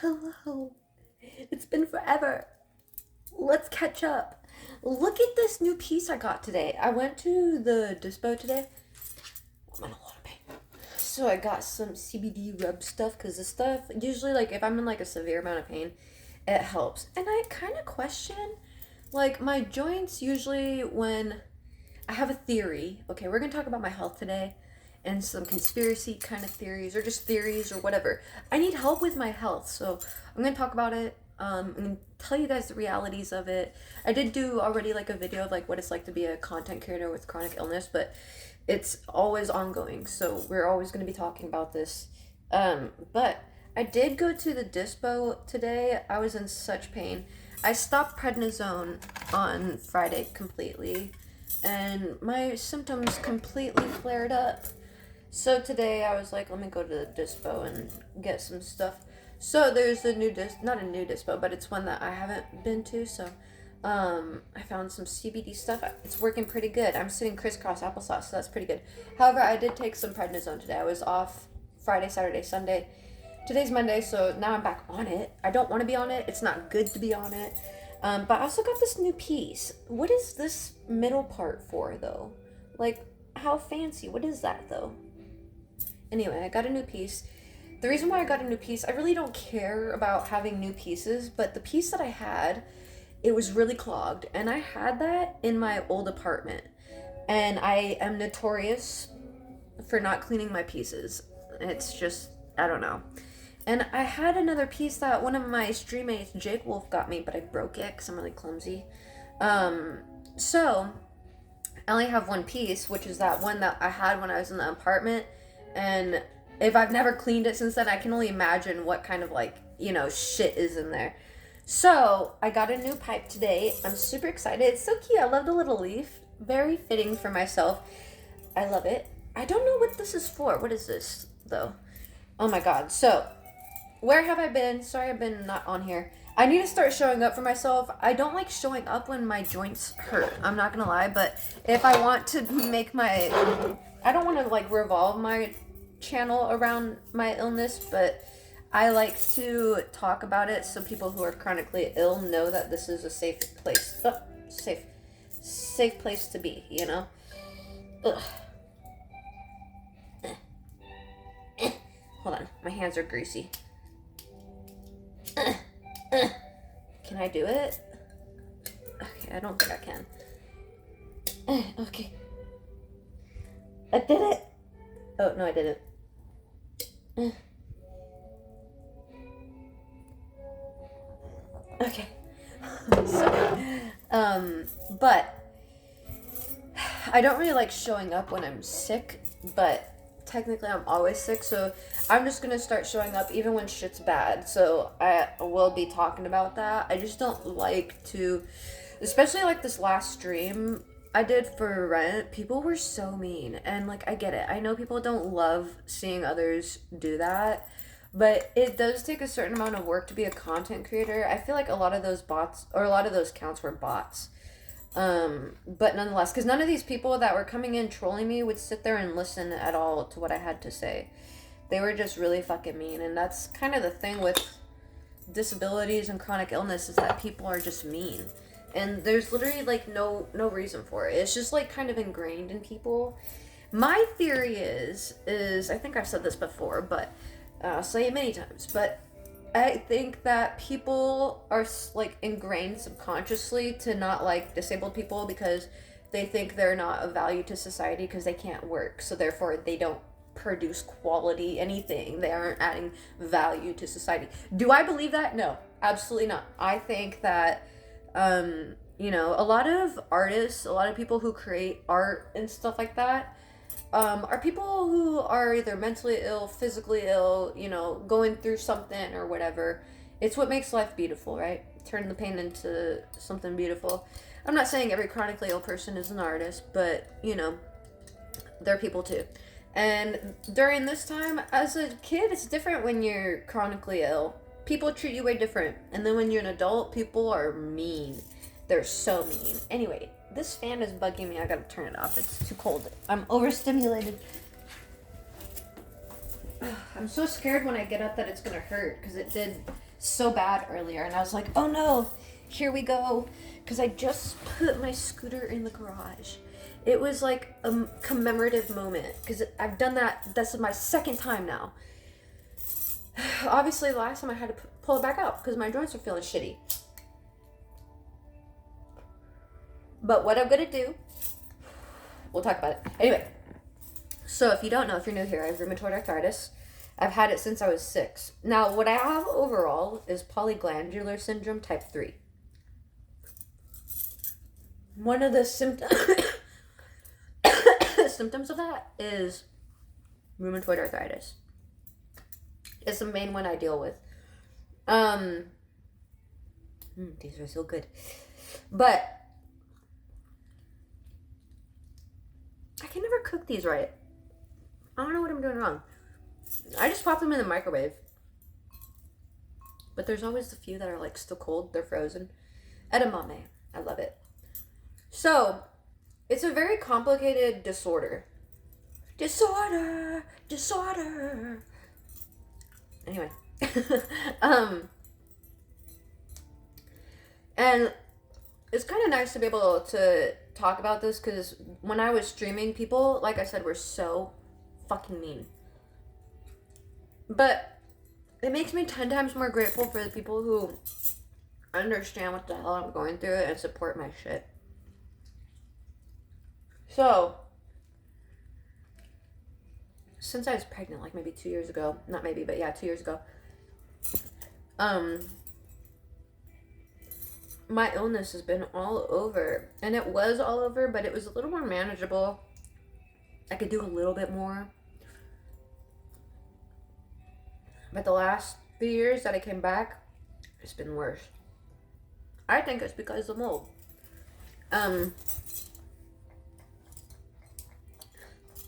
Hello. It's been forever. Let's catch up. Look at this new piece I got today. I went to the dispo today. I'm in a lot of pain. So I got some CBD rub stuff because the stuff, usually like if I'm in like a severe amount of pain, it helps. And I kind of question like my joints usually when I have a theory. Okay, we're going to talk about my health today and some conspiracy kind of theories or just theories or whatever. I need help with my health, so I'm going to talk about it. I'm going to tell you guys the realities of it. I did do already like a video of like what it's like to be a content creator with chronic illness, but it's always ongoing, so we're always going to be talking about this. But I did go to the dispo today. I was in such pain. I stopped prednisone on Friday completely, and my symptoms completely flared up. So today I was like, let me go to the dispo and get some stuff. So there's a new not a new dispo, but it's one that I haven't been to. So I found some CBD stuff. It's working pretty good. I'm sitting crisscross applesauce, so that's pretty good. However, I did take some prednisone today. I was off Friday, Saturday, Sunday. Today's Monday, so now I'm back on it. I don't want to be on it. It's not good to be on it. But I also got this new piece. What is this middle part for, though? Like, how fancy? What is that, though? Anyway, I got a new piece. The reason why I got a new piece, I really don't care about having new pieces, but the piece that I had, it was really clogged. And I had that in my old apartment. And I am notorious for not cleaning my pieces. It's just, I don't know. And I had another piece that one of my stream mates, Jake Wolf, got me, but I broke it because I'm really clumsy. So I only have one piece, which is that one that I had when I was in the apartment. And if I've never cleaned it since then, I can only imagine what kind of like, shit is in there. So I got a new pipe today. I'm super excited. It's so cute. I love the little leaf. Very fitting for myself. I love it. I don't know what this is for. What is this, though? Oh my god. So, where have I been? Sorry I've been not on here. I need to start showing up for myself. I don't like showing up when my joints hurt. I'm not gonna lie, but if I want to make I don't want to like revolve my channel around my illness, but I like to talk about it so people who are chronically ill know that this is a safe place. Safe place to be, Ugh. Hold on, my hands are greasy. Can I do it? Okay, I don't think I can. Okay. I did it! Oh, no, I didn't. Okay. So, but I don't really like showing up when I'm sick, but technically I'm always sick, so I'm just gonna start showing up even when shit's bad. So I will be talking about that. I just don't like to, especially like this last stream I did for rent, people were so mean. And like, I get it. I know people don't love seeing others do that, but it does take a certain amount of work to be a content creator. I feel like a lot of those bots, or a lot of those accounts were bots. But nonetheless, because none of these people that were coming in trolling me would sit there and listen at all to what I had to say. They were just really fucking mean. And that's kind of the thing with disabilities and chronic illness, is that people are just mean. And there's literally like no reason for it. It's just like kind of ingrained in people. My theory is I think I've said this before, but I'll say it many times, but I think that people are like ingrained subconsciously to not like disabled people because they think they're not of value to society because they can't work. So therefore they don't produce quality anything. They aren't adding value to society. Do I believe that? No, absolutely not. I think that a lot of artists, a lot of people who create art and stuff like that, are people who are either mentally ill, physically ill, going through something or whatever. It's what makes life beautiful, right? Turn the pain into something beautiful. I'm not saying every chronically ill person is an artist, but, they're people too. And during this time, as a kid, it's different when you're chronically ill. People treat you way different. And then when you're an adult, people are mean. They're so mean. Anyway, this fan is bugging me. I gotta turn it off. It's too cold. I'm overstimulated. I'm so scared when I get up that it's gonna hurt, because it did so bad earlier, and I was like, oh no, here we go, because I just put my scooter in the garage. It was like a commemorative moment, because I've done that. This is my second time now. Obviously, the last time I had to pull it back out because my joints are feeling shitty. But what I'm gonna do, we'll talk about it. Anyway, so if you don't know, if you're new here, I have rheumatoid arthritis. I've had it since I was 6. Now, what I have overall is polyglandular syndrome type 3. One of the symptoms of that is rheumatoid arthritis. It's the main one I deal with. These are so good. But I can never cook these right. I don't know what I'm doing wrong. I just pop them in the microwave. But there's always a few that are like still cold. They're frozen. Edamame. I love it. So, it's a very complicated disorder. Disorder. Anyway. And it's kind of nice to be able to talk about this, because when I was streaming, people, like I said, were so fucking mean. But it makes me 10 times more grateful for the people who understand what the hell I'm going through and support my shit. So, since I was pregnant, like maybe 2 years ago, not maybe, but yeah, 2 years ago, my illness has been all over. And it was all over, but it was a little more manageable. I could do a little bit more. But the last few years that I came back, it's been worse. I think it's because of mold.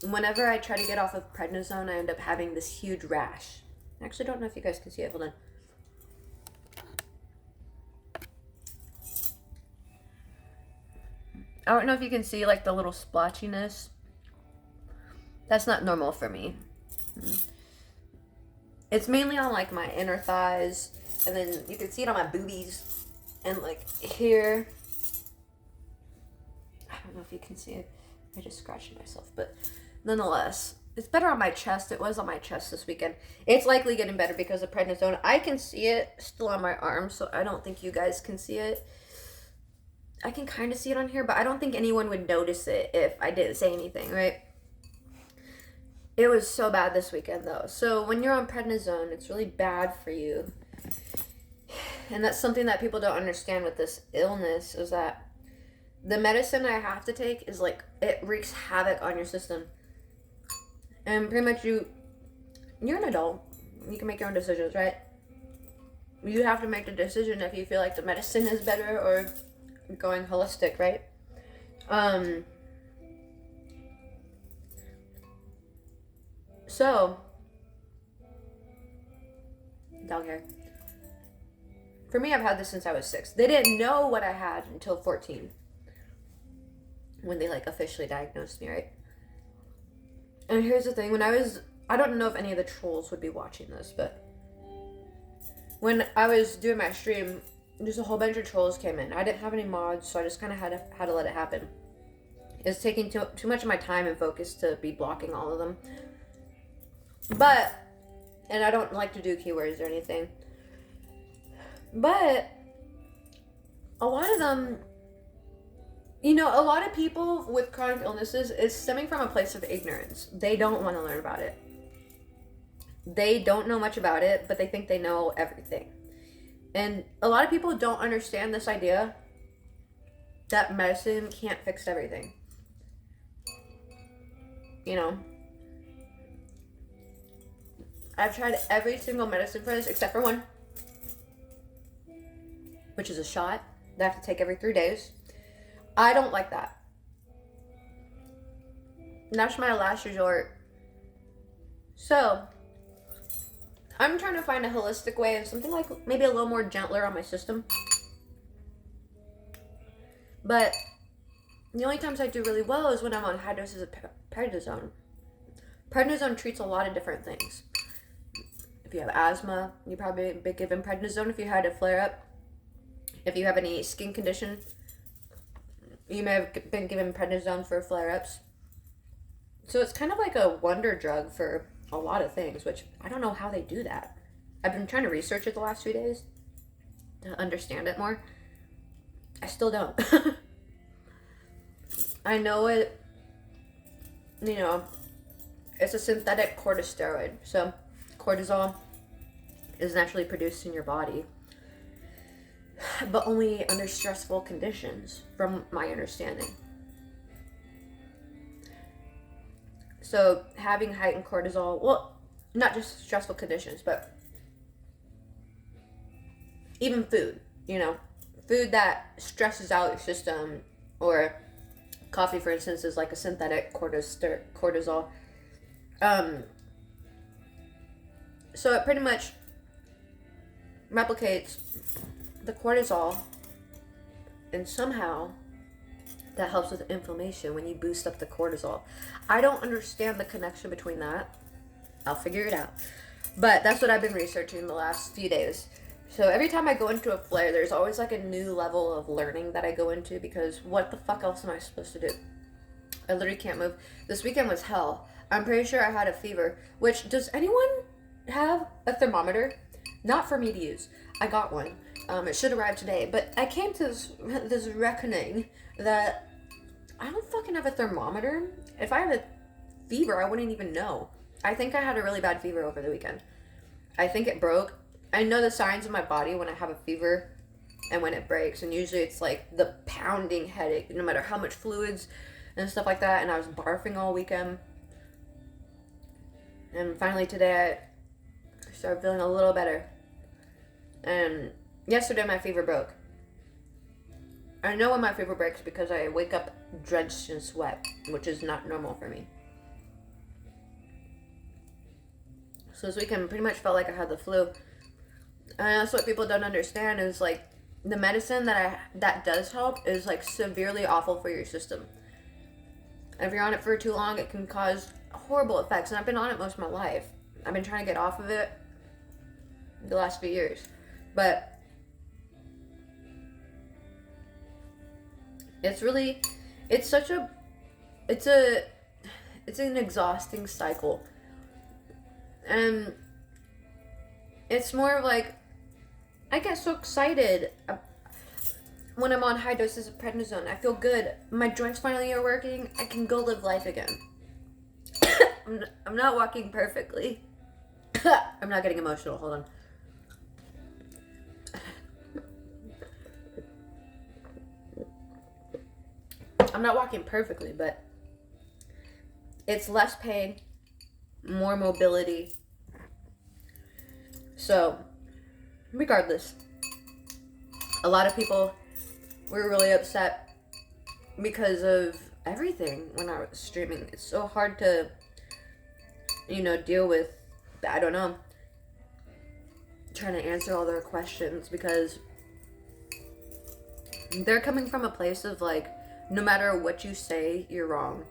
Whenever I try to get off of prednisone, I end up having this huge rash. I actually don't know if you guys can see it. Hold on. I don't know if you can see like the little splotchiness. That's not normal for me. It's mainly on like my inner thighs, and then you can see it on my boobies, and like here. I don't know if you can see it. I just scratched myself, but nonetheless, it's better on my chest. It was on my chest this weekend. It's likely getting better because of prednisone. I can see it still on my arm, so I don't think you guys can see it. I can kind of see it on here, but I don't think anyone would notice it if I didn't say anything, right? It was so bad this weekend, though. So when you're on prednisone, it's really bad for you. And that's something that people don't understand with this illness, is that the medicine I have to take is like, it wreaks havoc on your system. And pretty much you're an adult. You can make your own decisions, right? You have to make the decision if you feel like the medicine is better or going holistic, right? So, dog hair. For me, I've had this since I was 6. They didn't know what I had until 14. When they like officially diagnosed me, right? And here's the thing, I don't know if any of the trolls would be watching this, but when I was doing my stream, just a whole bunch of trolls came in. I didn't have any mods, so I just kind of had to let it happen. It's taking too much of my time and focus to be blocking all of them. But, and I don't like to do keywords or anything, but a lot of them, a lot of people with chronic illnesses is stemming from a place of ignorance. They don't want to learn about it. They don't know much about it, but they think they know everything. And a lot of people don't understand this idea that medicine can't fix everything. I've tried every single medicine for this except for one, which is a shot that I have to take every 3 days. I don't like that. And that's my last resort. So, I'm trying to find a holistic way of something like maybe a little more gentler on my system. But the only times I do really well is when I'm on high doses of prednisone. Prednisone treats a lot of different things. If If you have asthma, you probably been given prednisone if you had a flare-up. If you have any skin condition, you may have been given prednisone for flare-ups. So it's kind of like a wonder drug for a lot of things, which I don't know how they do that. I've been trying to research it the last few days to understand it more. I still don't. I know it, you know, it's a synthetic corticosteroid. So cortisol is naturally produced in your body, but only under stressful conditions, from my understanding. So having heightened cortisol, well, not just stressful conditions, but even food, you know, food that stresses out your system, or coffee, for instance, is like a synthetic cortisol. So it pretty much replicates the cortisol, and somehow that helps with inflammation when you boost up the cortisol. I don't understand the connection between that. I'll figure it out. But that's what I've been researching the last few days. So every time I go into a flare, there's always like a new level of learning that I go into, because what the fuck else am I supposed to do? I literally can't move. This weekend was hell. I'm pretty sure I had a fever, which, does anyone have a thermometer? Not for me to use. I got one. It should arrive today, but I came to this reckoning that I don't fucking have a thermometer. If I had a fever, I wouldn't even know. I think I had a really bad fever over the weekend. I think it broke. I know the signs of my body when I have a fever and when it breaks, and usually it's like the pounding headache, no matter how much fluids and stuff like that, and I was barfing all weekend. And finally today I started feeling a little better. And yesterday my fever broke. I know when my fever breaks because I wake up drenched in sweat, which is not normal for me. So this weekend pretty much felt like I had the flu. And that's what people don't understand, is like the medicine that does help is like severely awful for your system. If you're on it for too long, it can cause horrible effects. And I've been on it most of my life. I've been trying to get off of it the last few years. But it's an exhausting cycle. And it's more of like, I get so excited when I'm on high doses of prednisone. I feel good. My joints finally are working. I can go live life again. I'm not walking perfectly. I'm not getting emotional. Hold on. I'm not walking perfectly, but it's less pain, more mobility. So, regardless, a lot of people were really upset because of everything when I was streaming. It's so hard to, deal with, I don't know, trying to answer all their questions, because they're coming from a place of like, no matter what you say, you're wrong.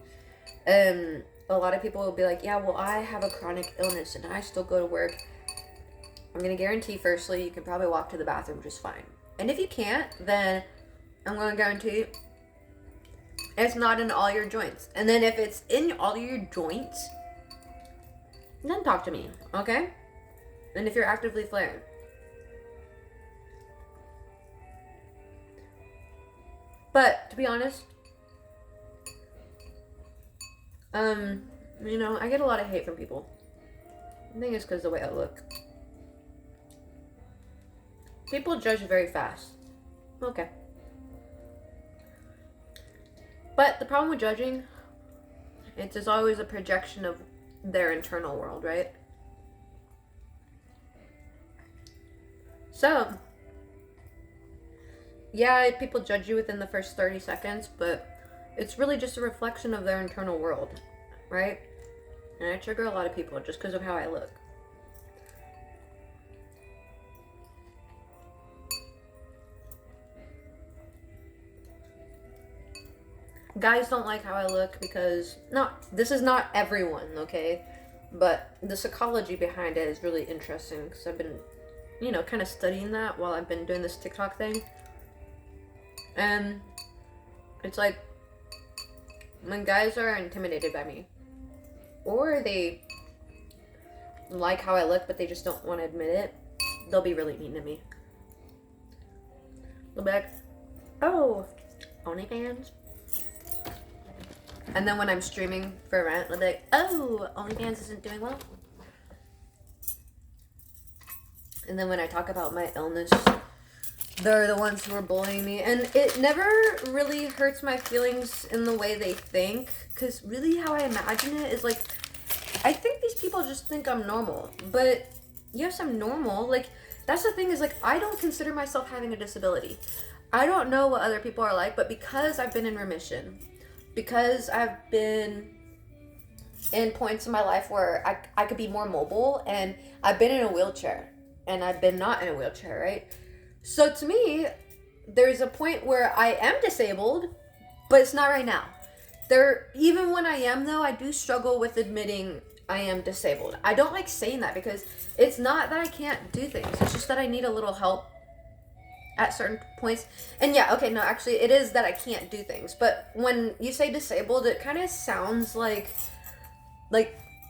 And a lot of people will be like, yeah, well, I have a chronic illness and I still go to work. I'm going to guarantee, firstly, you can probably walk to the bathroom just fine. And if you can't, then I'm going to guarantee it's not in all your joints. And then if it's in all your joints, then talk to me, okay? And if you're actively flaring. But to be honest, I get a lot of hate from people. I think it's because of the way I look. People judge very fast. Okay. But the problem with judging, it's always a projection of their internal world, right? So, yeah, people judge you within the first 30 seconds, but it's really just a reflection of their internal world, right? And I trigger a lot of people just because of how I look. Guys don't like how I look because, this is not everyone, okay? But the psychology behind it is really interesting because I've been, kind of studying that while I've been doing this TikTok thing. And it's like when guys are intimidated by me, or they like how I look but they just don't want to admit it, they'll be really mean to me. They'll be like, oh, OnlyFans? And then when I'm streaming for rent, they'll be like, oh, OnlyFans isn't doing well. And then when I talk about my illness, they're the ones who are bullying me. And it never really hurts my feelings in the way they think. Because really how I imagine it is like, I think these people just think I'm normal. But yes, I'm normal. Like, that's the thing is like, I don't consider myself having a disability. I don't know what other people are like, but because I've been in remission, because I've been in points in my life where I could be more mobile, and I've been in a wheelchair and I've been not in a wheelchair, right? So to me, there's a point where I am disabled, but it's not right now. Even when I am though, I do struggle with admitting I am disabled. I don't like saying that because it's not that I can't do things. It's just that I need a little help at certain points. And yeah, okay, no, actually it is that I can't do things. But when you say disabled, it kind of sounds like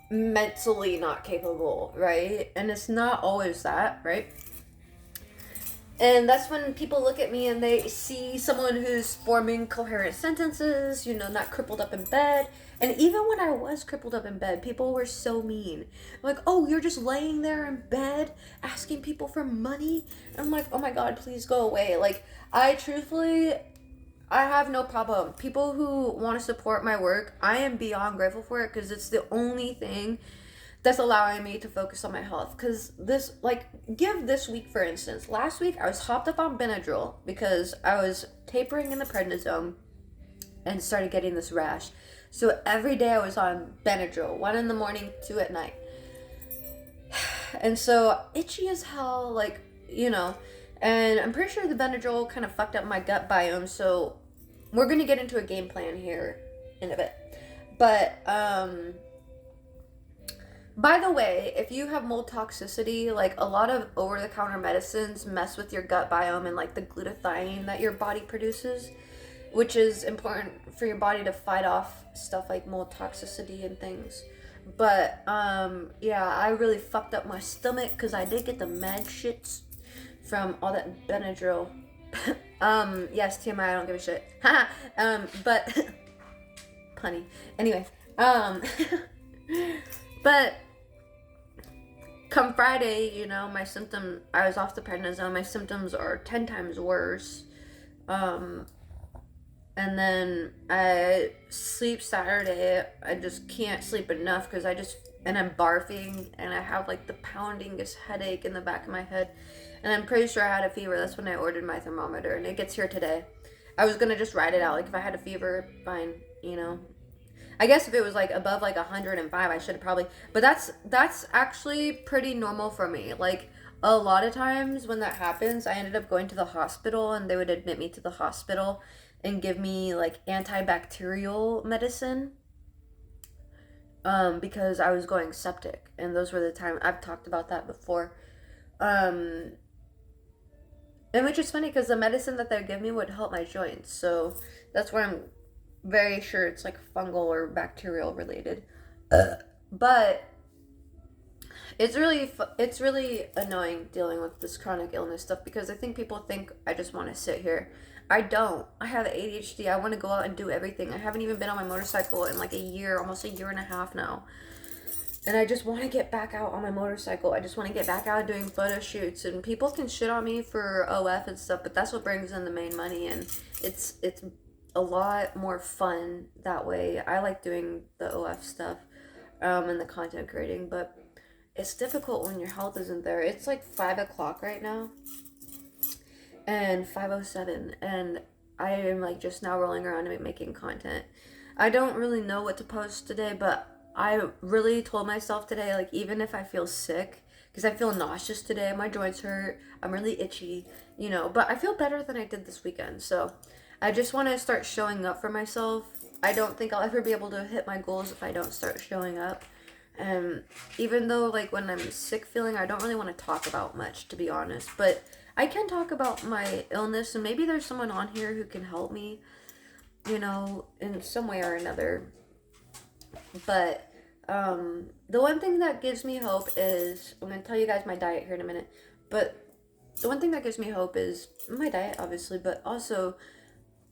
mentally not capable, right? And it's not always that, right? And that's when people look at me and they see someone who's forming coherent sentences, not crippled up in bed. And even when I was crippled up in bed, people were so mean. Like, oh, you're just laying there in bed asking people for money? And I'm like, oh my God, please go away. Like, I have no problem. People who want to support my work, I am beyond grateful for it because it's the only thing that's allowing me to focus on my health. Because give this week for instance. Last week I was hopped up on Benadryl because I was tapering in the prednisone and started getting this rash. So every day I was on Benadryl, 1 in the morning, 2 at night. And so itchy as hell, and I'm pretty sure the Benadryl kind of fucked up my gut biome. So we're going to get into a game plan here in a bit. But, by the way, if you have mold toxicity, a lot of over-the-counter medicines mess with your gut biome and the glutathione that your body produces, which is important for your body to fight off stuff like mold toxicity and things. But yeah, I really fucked up my stomach because I did get the mad shits from all that Benadryl. Yes, TMI, I don't give a shit. But punny. Anyway, but come Friday, I was off the prednisone. My symptoms are 10 times worse. And then I sleep Saturday. I just can't sleep enough because and I'm barfing and I have the poundingest headache in the back of my head. And I'm pretty sure I had a fever. That's when I ordered my thermometer and it gets here today. I was gonna just write it out. If I had a fever, fine, I guess if it was above 105, I should probably, but that's actually pretty normal for me. A lot of times when that happens, I ended up going to the hospital and they would admit me to the hospital and give me antibacterial medicine because I was going septic, and those were the time I've talked about that before. And which is funny because the medicine that they give me would help my joints, so that's why I'm very sure it's fungal or bacterial related. But it's really annoying dealing with this chronic illness stuff because I think people think I just want to sit here. I don't. I have ADHD. I want to go out and do everything. I haven't even been on my motorcycle in a year, almost a year and a half now. And I just want to get back out on my motorcycle. I just want to get back out doing photo shoots. And people can shit on me for OF and stuff, but that's what brings in the main money. And it's a lot more fun that way. I like doing the OF stuff and the content creating, but it's difficult when your health isn't there. It's 5 o'clock right now and 5:07, and I am just now rolling around and making content. I don't really know what to post today, but I really told myself today, even if I feel sick, because I feel nauseous today, my joints hurt, I'm really itchy, but I feel better than I did this weekend. So I just want to start showing up for myself. I don't think I'll ever be able to hit my goals if I don't start showing up. And even though, like, when I'm sick feeling, I don't really want to talk about much, to be honest. But I can talk about my illness, and maybe there's someone on here who can help me, you know, in some way or another. But the one thing that gives me hope is, I'm going to tell you guys my diet here in a minute, but the one thing that gives me hope is my diet, obviously, but also,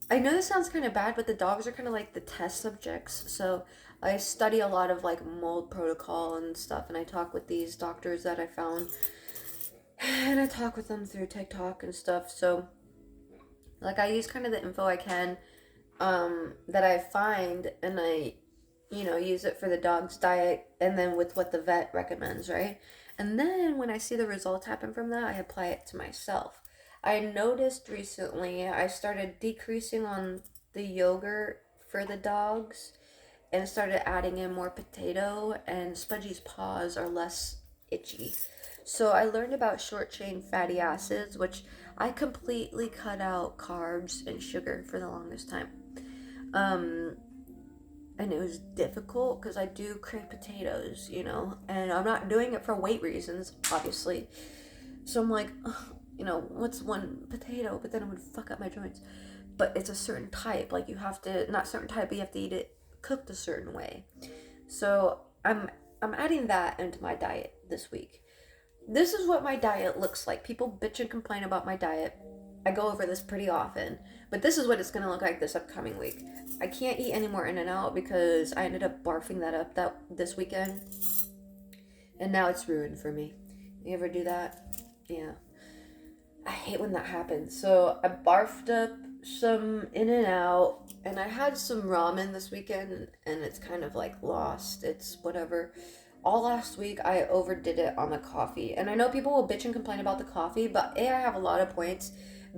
I know this sounds kind of bad, but the dogs are kind of like the test subjects. So I study a lot of like mold protocol and stuff, and I talk with these doctors that I found, and I talk with them through TikTok and stuff. So like I use kind of the info I can that I find, and I, you know, use it for the dog's diet, and then with what the vet recommends, right? And then when I see the results happen from that, I apply it to myself. I noticed recently I started decreasing on the yogurt for the dogs and started adding in more potato, and Spudgy's paws are less itchy. So I learned about short chain fatty acids, which I completely cut out carbs and sugar for the longest time. Um, and it was difficult because I do crave potatoes, you know, and I'm not doing it for weight reasons, obviously. So I'm like, ugh, you know, what's one potato? But then it would fuck up my joints. But it's a certain type. Like you have to, not certain type, but you have to eat it cooked a certain way. So I'm adding that into my diet this week. This is what my diet looks like. People bitch and complain about my diet. I go over this pretty often, but this is what it's gonna look like this upcoming week. I can't eat any more In-N-Out because I ended up barfing that up this weekend, and now it's ruined for me. You ever do that? Yeah. I hate when that happens. So I barfed up some In-N-Out, and I had some ramen this weekend, and it's kind of like lost. It's whatever. All last week I overdid it on the coffee, and I know people will bitch and complain about the coffee, but A, I have a lot of points.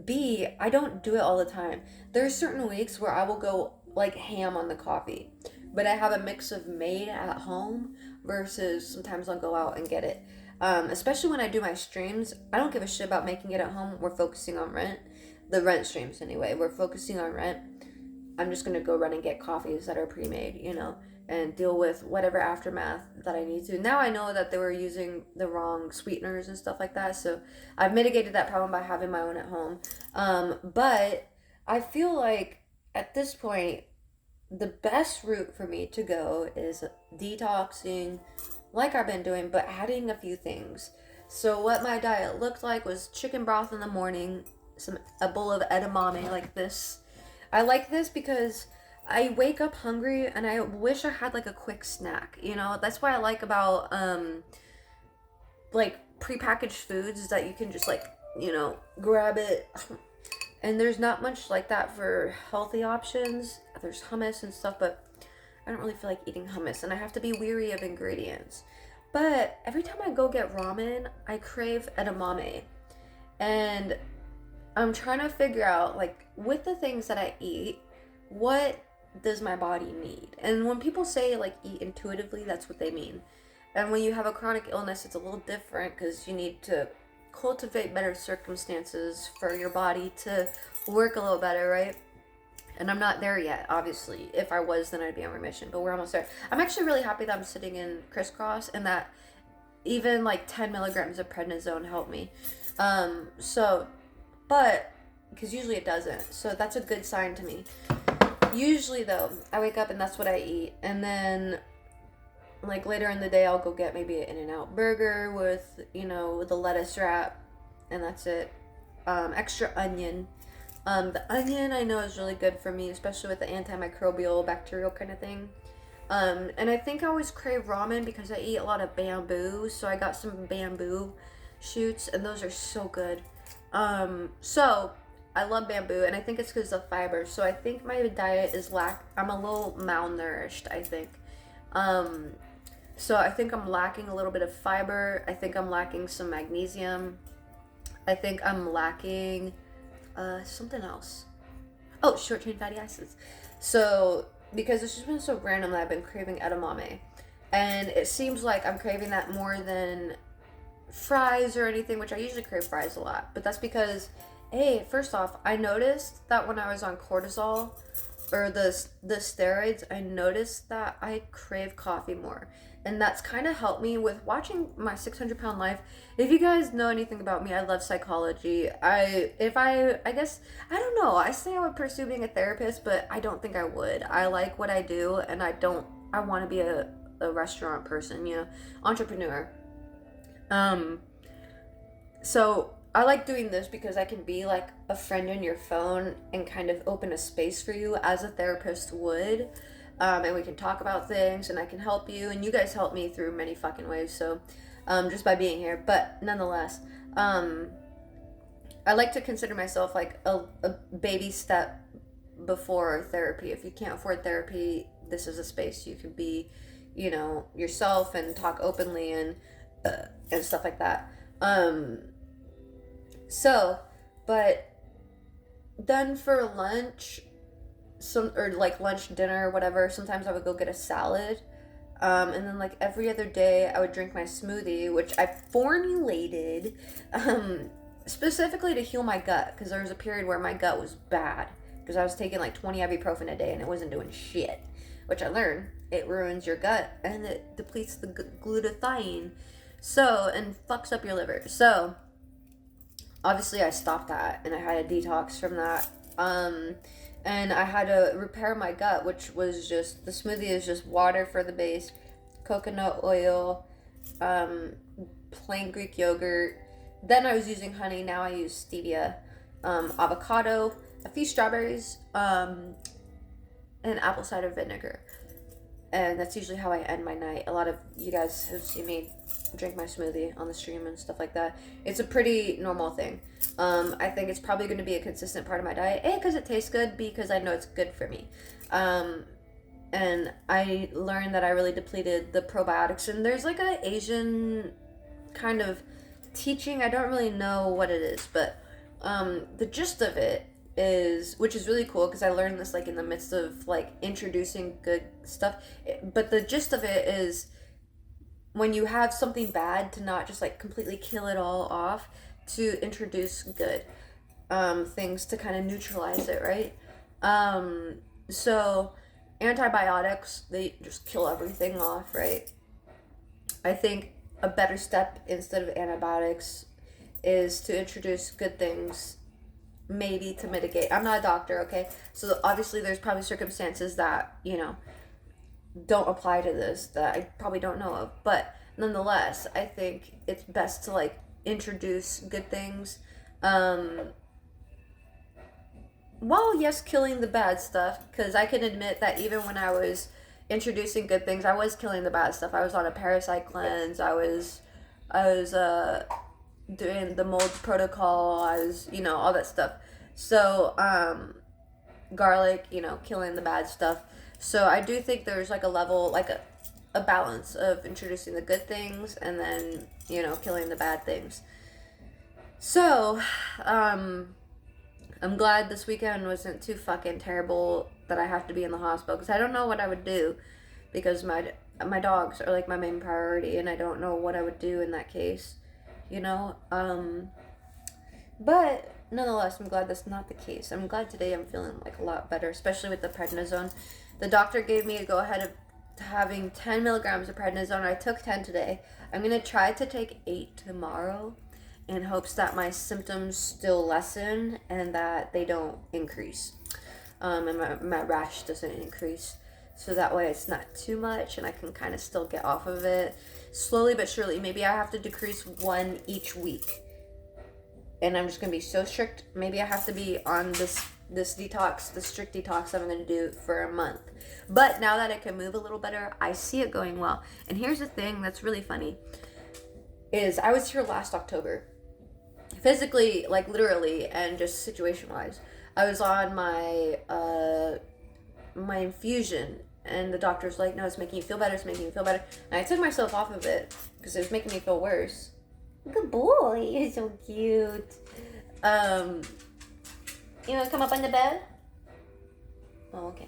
B, I don't do it all the time. There's certain weeks where I will go like ham on the coffee, but I have a mix of made at home versus sometimes I'll go out and get it. Especially when I do my streams, I don't give a shit about making it at home. We're focusing on rent. The rent streams, anyway. We're focusing on rent. I'm just going to go run and get coffees that are pre-made, you know, and deal with whatever aftermath that I need to. Now I know that they were using the wrong sweeteners and stuff like that, so I've mitigated that problem by having my own at home. But I feel like at this point, the best route for me to go is detoxing, like I've been doing, but adding a few things. So what my diet looked like was chicken broth in the morning, a bowl of edamame like this. I like this because I wake up hungry and I wish I had like a quick snack, you know? That's why I like about like prepackaged foods is that you can just like, you know, grab it. And there's not much like that for healthy options. There's hummus and stuff, but I don't really feel like eating hummus, and I have to be weary of ingredients. But every time I go get ramen, I crave edamame. And I'm trying to figure out, like, with the things that I eat, what does my body need? And when people say, like, eat intuitively, that's what they mean. And when you have a chronic illness, it's a little different because you need to cultivate better circumstances for your body to work a little better, right? And I'm not there yet, obviously. If I was, then I'd be on remission, but we're almost there. I'm actually really happy that I'm sitting in crisscross and that even like 10 milligrams of prednisone helped me. But because usually it doesn't, so that's a good sign to me. Usually though, I wake up and that's what I eat, and then like later in the day I'll go get maybe an In-N-Out burger with, you know, with a lettuce wrap, and that's it. Extra onion. The onion I know is really good for me, especially with the antimicrobial bacterial kind of thing. And I think I always crave ramen because I eat a lot of bamboo, so I got some bamboo shoots, and those are so good. So I love bamboo, and I think it's because of fiber. So I think my diet is I'm a little malnourished, I think. So I think I'm lacking a little bit of fiber. I think I'm lacking some magnesium. I think I'm lacking something else. Oh, short chain fatty acids. So because it's just been so random that I've been craving edamame, and it seems like I'm craving that more than fries or anything, which I usually crave fries a lot. But that's because, hey, first off, I noticed that when I was on cortisol, or the steroids, I noticed that I crave coffee more. And that's kind of helped me with watching my 600-pound life. If you guys know anything about me, I love psychology. I guess, I don't know. I say I would pursue being a therapist, but I don't think I would. I like what I do, and I want to be a restaurant person, entrepreneur. So I like doing this because I can be like a friend on your phone and kind of open a space for you as a therapist would. And we can talk about things, and I can help you, and you guys help me through many fucking ways. So, just by being here, but nonetheless, I like to consider myself like a baby step before therapy. If you can't afford therapy, this is a space you can be, yourself and talk openly and stuff like that. So, but then for lunch, or like lunch, dinner, whatever, sometimes I would go get a salad. And then like every other day I would drink my smoothie, which I formulated specifically to heal my gut, because there was a period where my gut was bad because I was taking like 20 ibuprofen a day and it wasn't doing shit, which I learned it ruins your gut and it depletes the glutathione, and fucks up your liver. So obviously I stopped that and I had a detox from that. And I had to repair my gut, which was just, the smoothie is just water for the base, coconut oil, plain Greek yogurt. Then I was using honey. Now I use stevia, avocado, a few strawberries, and apple cider vinegar. And that's usually how I end my night. A lot of you guys have seen me drink my smoothie on the stream and stuff like that. It's a pretty normal thing. I think it's probably going to be a consistent part of my diet. A, because it tastes good. B, because I know it's good for me. And I learned that I really depleted the probiotics. And there's like a Asian kind of teaching. I don't really know what it is, but the gist of it is, which is really cool because I learned this like in the midst of like introducing good stuff. But the gist of it is, when you have something bad, to not just like completely kill it all off, to introduce good things to kind of neutralize it, right? So antibiotics, they just kill everything off, right? I think a better step instead of antibiotics is to introduce good things, maybe to mitigate. I'm not a doctor, okay? So obviously there's probably circumstances that, don't apply to this that I probably don't know of, but nonetheless, I think it's best to like introduce good things, while yes, killing the bad stuff, because I can admit that even when I was introducing good things, I was killing the bad stuff. I was on a parasite cleanse. I was doing the mold protocol. I was, all that stuff. So garlic, killing the bad stuff. So I do think there's like a level, like a balance of introducing the good things and then, killing the bad things. So, I'm glad this weekend wasn't too fucking terrible that I have to be in the hospital, because I don't know what I would do, because my dogs are like my main priority, and I don't know what I would do in that case, but nonetheless, I'm glad that's not the case. I'm glad today I'm feeling like a lot better, especially with the prednisone. The doctor gave me a go ahead of having 10 milligrams of prednisone. I took 10 today. I'm going to try to take 8 tomorrow in hopes that my symptoms still lessen and that they don't increase. And my rash doesn't increase. So that way it's not too much and I can kind of still get off of it. Slowly but surely. Maybe I have to decrease 1 each week. And I'm just going to be so strict. Maybe I have to be on this detox, the strict detox that I'm going to do for a month. But now that I can move a little better, I see it going well. And here's the thing that's really funny, is I was here last October. Physically, like literally, and just situation-wise. I was on my my infusion, and the doctor's like, no, it's making you feel better, it's making you feel better. And I took myself off of it because it was making me feel worse. Good boy, you're so cute. You want to come up on the bed? Oh, okay.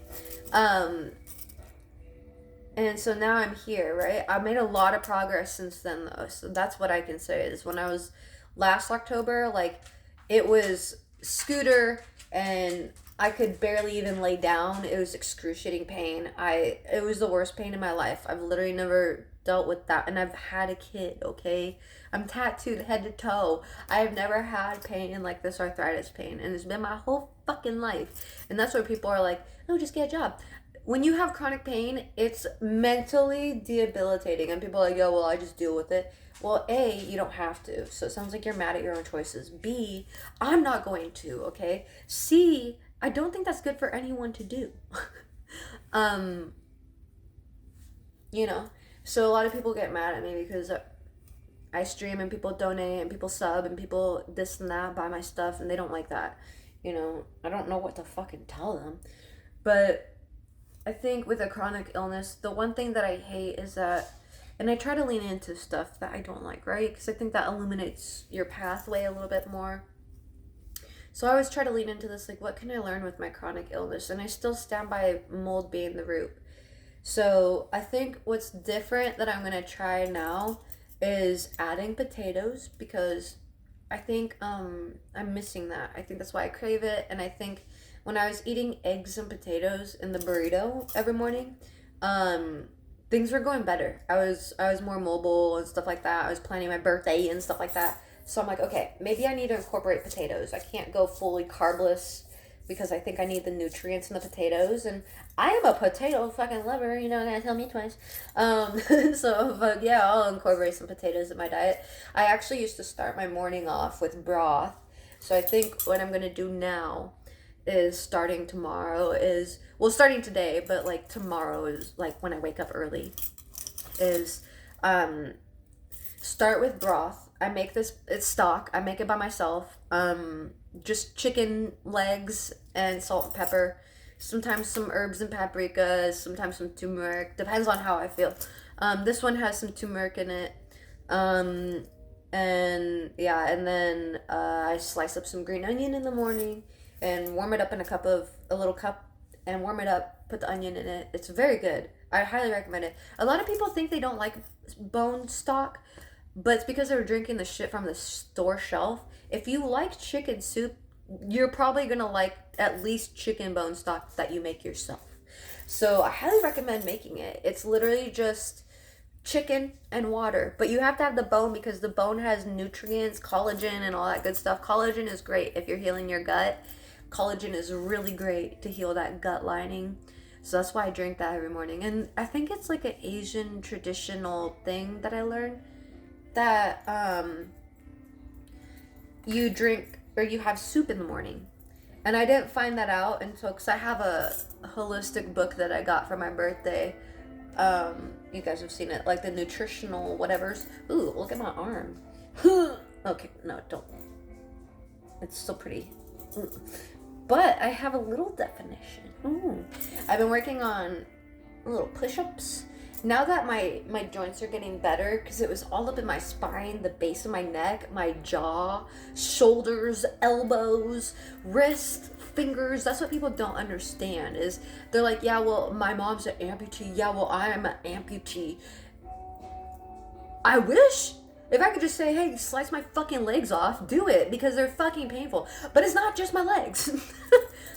And so now I'm here, right? I made a lot of progress since then, though. So that's what I can say, is when I was last October, like, it was scooter and I could barely even lay down. It was excruciating pain. It was the worst pain in my life. I've literally never dealt with that, and I've had a kid, okay? I'm tattooed head to toe. I have never had pain like this arthritis pain, and it's been my whole fucking life. And that's where people are like, "Oh, just get a job." When you have chronic pain, it's mentally debilitating, and people are like, "Yo, well, I just deal with it." Well, A, you don't have to. So it sounds like you're mad at your own choices. B, I'm not going to, okay? C, I don't think that's good for anyone to do. um, you know, so a lot of people get mad at me because I stream and people donate and people sub and people this and that, buy my stuff, and they don't like that. You know, I don't know what to fucking tell them. But I think with a chronic illness, the one thing that I hate is that, and I try to lean into stuff that I don't like, right? Because I think that illuminates your pathway a little bit more. So I always try to lean into this, like, what can I learn with my chronic illness? And I still stand by mold being the root. So I think what's different that I'm going to try now is adding potatoes, because I think I'm missing that. I think that's why I crave it. And I think when I was eating eggs and potatoes in the burrito every morning, things were going better. I was more mobile and stuff like that. I was planning my birthday and stuff like that. So I'm like, okay, maybe I need to incorporate potatoes. I can't go fully carbless because I think I need the nutrients in the potatoes. And I am a potato fucking lover, you know, that tell me twice. But yeah, I'll incorporate some potatoes in my diet. I actually used to start my morning off with broth. So I think what I'm going to do now is starting today, but like tomorrow is like when I wake up early, is start with broth. I make this, it's stock. I make it by myself. Just chicken legs and salt and pepper. Sometimes some herbs and paprikas. Sometimes some turmeric. Depends on how I feel. This one has some turmeric in it. And then I slice up some green onion in the morning and warm it up in a little cup, and warm it up. Put the onion in it. It's very good. I highly recommend it. A lot of people think they don't like bone stock, but it's because they were drinking the shit from the store shelf. If you like chicken soup, you're probably gonna like at least chicken bone stock that you make yourself. So I highly recommend making it. It's literally just chicken and water, but you have to have the bone because the bone has nutrients, collagen, and all that good stuff. Collagen is great if you're healing your gut. Collagen is really great to heal that gut lining. So that's why I drink that every morning. And I think it's like an Asian traditional thing that I learned, that you drink or you have soup in the morning. And I didn't find that out until, because I have a holistic book that I got for my birthday. You guys have seen it, like the nutritional whatevers. Ooh, look at my arm. Okay, no, don't. It's still pretty. But I have a little definition. I've been working on little push-ups. Now that my joints are getting better, because it was all up in my spine, the base of my neck, my jaw, shoulders, elbows, wrist, fingers. That's what people don't understand, is they're like, yeah, well, my mom's an amputee. Yeah, well, I'm an amputee. I wish. If I could just say, hey, slice my fucking legs off, do it, because they're fucking painful. But it's not just my legs.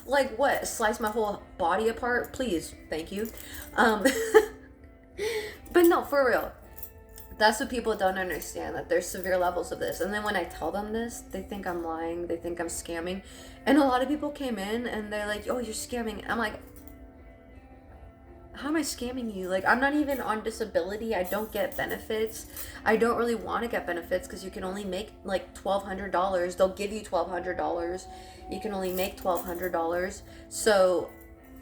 Like, what? Slice my whole body apart? Please. Thank you. But no, for real. That's what people don't understand, that there's severe levels of this. And then when I tell them this, they think I'm lying. They think I'm scamming. And a lot of people came in and they're like, oh, you're scamming. I'm like, how am I scamming you? Like, I'm not even on disability. I don't get benefits. I don't really want to get benefits because you can only make like $1,200. They'll give you $1,200. You can only make $1,200. So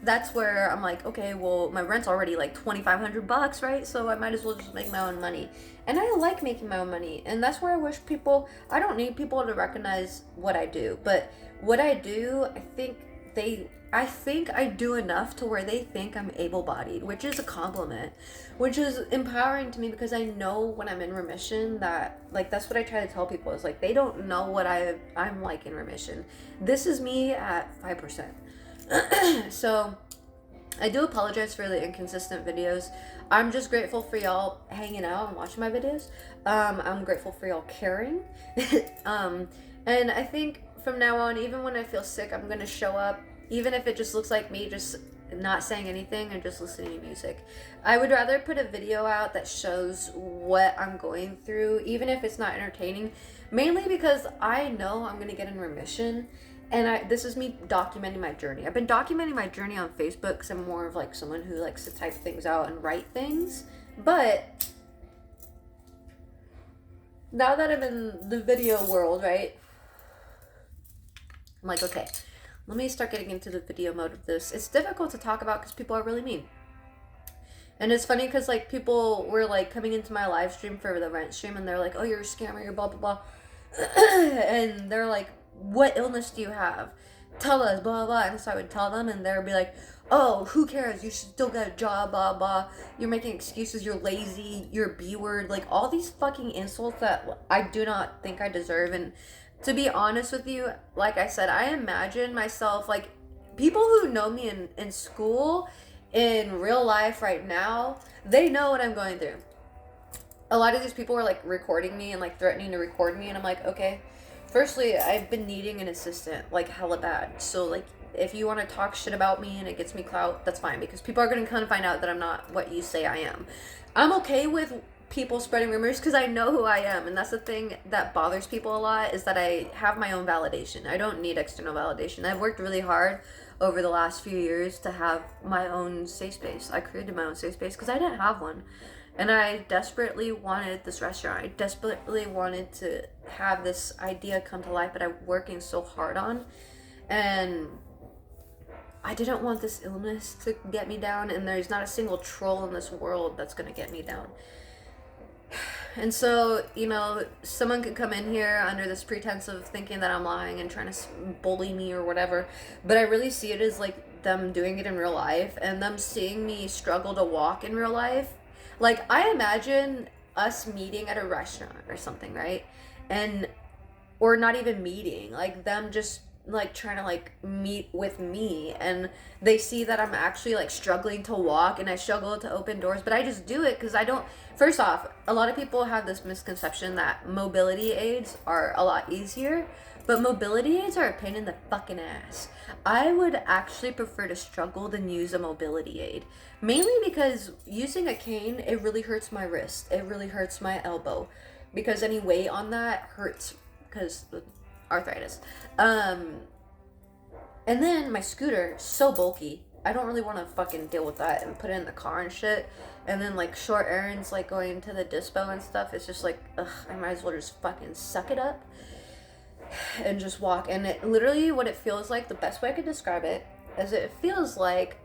that's where I'm like, okay, well, my rent's already like $2,500, right? So I might as well just make my own money. And I like making my own money. And that's where I wish people, I don't need people to recognize what I do. But what I do, I think I do enough to where they think I'm able-bodied, which is a compliment, which is empowering to me, because I know when I'm in remission that, like, that's what I try to tell people, is like, they don't know what I'm like in remission. This is me at 5%. So I do apologize for the inconsistent videos. I'm just grateful for y'all hanging out and watching my videos. I'm grateful for y'all caring. And I think from now on, even when I feel sick, I'm gonna show up even if it just looks like me just not saying anything and just listening to music. I would rather put a video out that shows what I'm going through, even if it's not entertaining, mainly because I know I'm going to get in remission. And this is me documenting my journey. I've been documenting my journey on Facebook because I'm more of like someone who likes to type things out and write things. But now that I'm in the video world, right? I'm like, okay, let me start getting into the video mode of this. It's difficult to talk about because people are really mean. And it's funny because like people were like coming into my live stream for the rent stream and they're like, oh, you're a scammer, you're blah, blah, blah. And they're like, what illness do you have? Tell us, blah, blah. And so I would tell them and they would be like, oh, who cares? You should still get a job, blah, blah. You're making excuses. You're lazy. You're a B-word. Like all these fucking insults that I do not think I deserve. And to be honest with you, like I said, I imagine myself like people who know me in school, in real life right now, they know what I'm going through. A lot of these people were like recording me and like threatening to record me. And I'm like, okay. Firstly, I've been needing an assistant, like, hella bad. So, like, if you want to talk shit about me and it gets me clout, that's fine. Because people are going to kind of find out that I'm not what you say I am. I'm okay with people spreading rumors because I know who I am. And that's the thing that bothers people a lot, is that I have my own validation. I don't need external validation. I've worked really hard over the last few years to have my own safe space. I created my own safe space because I didn't have one. And I desperately wanted this restaurant. I desperately wanted to have this idea come to life that I'm working so hard on. And I didn't want this illness to get me down. And there's not a single troll in this world that's going to get me down. And so, you know, someone could come in here under this pretense of thinking that I'm lying and trying to bully me or whatever. But I really see it as like them doing it in real life and them seeing me struggle to walk in real life. Like, I imagine us meeting at a restaurant or something, right? And, or not even meeting, like them just like trying to like meet with me, and they see that I'm actually like struggling to walk and I struggle to open doors, but I just do it because I don't. First off, a lot of people have this misconception that mobility aids are a lot easier, but mobility aids are a pain in the fucking ass. I would actually prefer to struggle than use a mobility aid. Mainly because using a cane, it really hurts my wrist. It really hurts my elbow. Because any weight on that hurts because arthritis. And then my scooter, so bulky. I don't really want to fucking deal with that and put it in the car and shit. And then like short errands, like going to the dispo and stuff, it's just like, ugh, I might as well just fucking suck it up and just walk. And it literally, what it feels like, the best way I could describe it is it feels like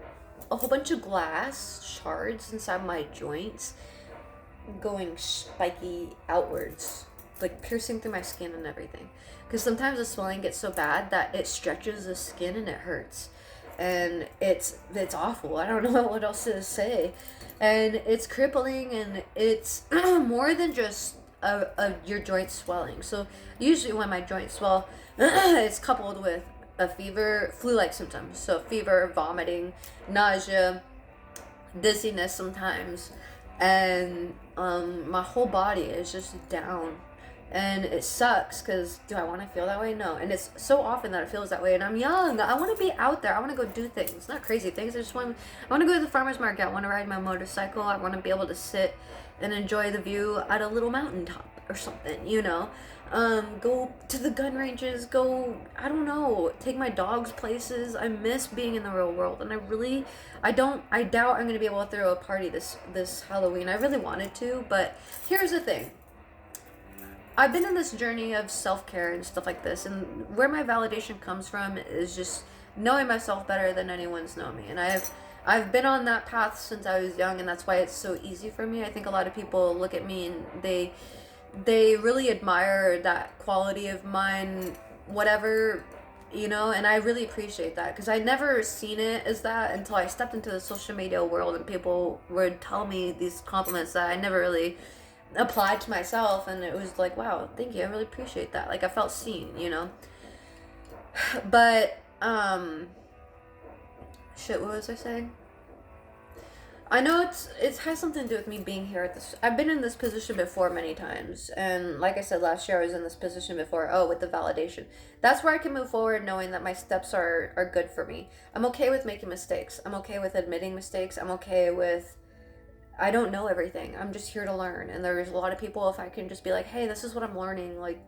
a whole bunch of glass shards inside my joints going spiky outwards, like piercing through my skin and everything. Because sometimes the swelling gets so bad that it stretches the skin and it hurts. And it's awful. I don't know what else to say. And it's crippling, and it's more than just your joint swelling. So usually when my joints swell, it's coupled with a fever, flu-like symptoms. So fever, vomiting, nausea, dizziness sometimes, and my whole body is just down. And it sucks because do I want to feel that way? No. And it's so often that it feels that way. And I'm young. I want to be out there. I want to go do things. Not crazy things. I want to go to the farmer's market. I want to ride my motorcycle. I want to be able to sit and enjoy the view at a little mountaintop or something, you know. Go to the gun ranges. Go, I don't know, take my dogs places. I miss being in the real world. And I doubt I'm going to be able to throw a party this Halloween. I really wanted to. But here's the thing. I've been in this journey of self-care and stuff like this, and where my validation comes from is just knowing myself better than anyone's known me. And I've been on that path since I was young, and that's why it's so easy for me. I think a lot of people look at me and they really admire that quality of mine, whatever, you know, and I really appreciate that because I never seen it as that until I stepped into the social media world and people would tell me these compliments that I never really applied to myself, and it was like, wow, thank you, I really appreciate that. Like, I felt seen, you know. But shit, what was I saying? I know it has something to do with me being here at this. I've been in this position before many times, and like I said last year, I was in this position before. Oh, with the validation, that's where I can move forward, knowing that my steps are good for me. I'm okay with making mistakes. I'm okay with admitting mistakes. I'm okay with. I don't know everything. I'm just here to learn, and there's a lot of people. If I can just be like, hey, this is what I'm learning, like,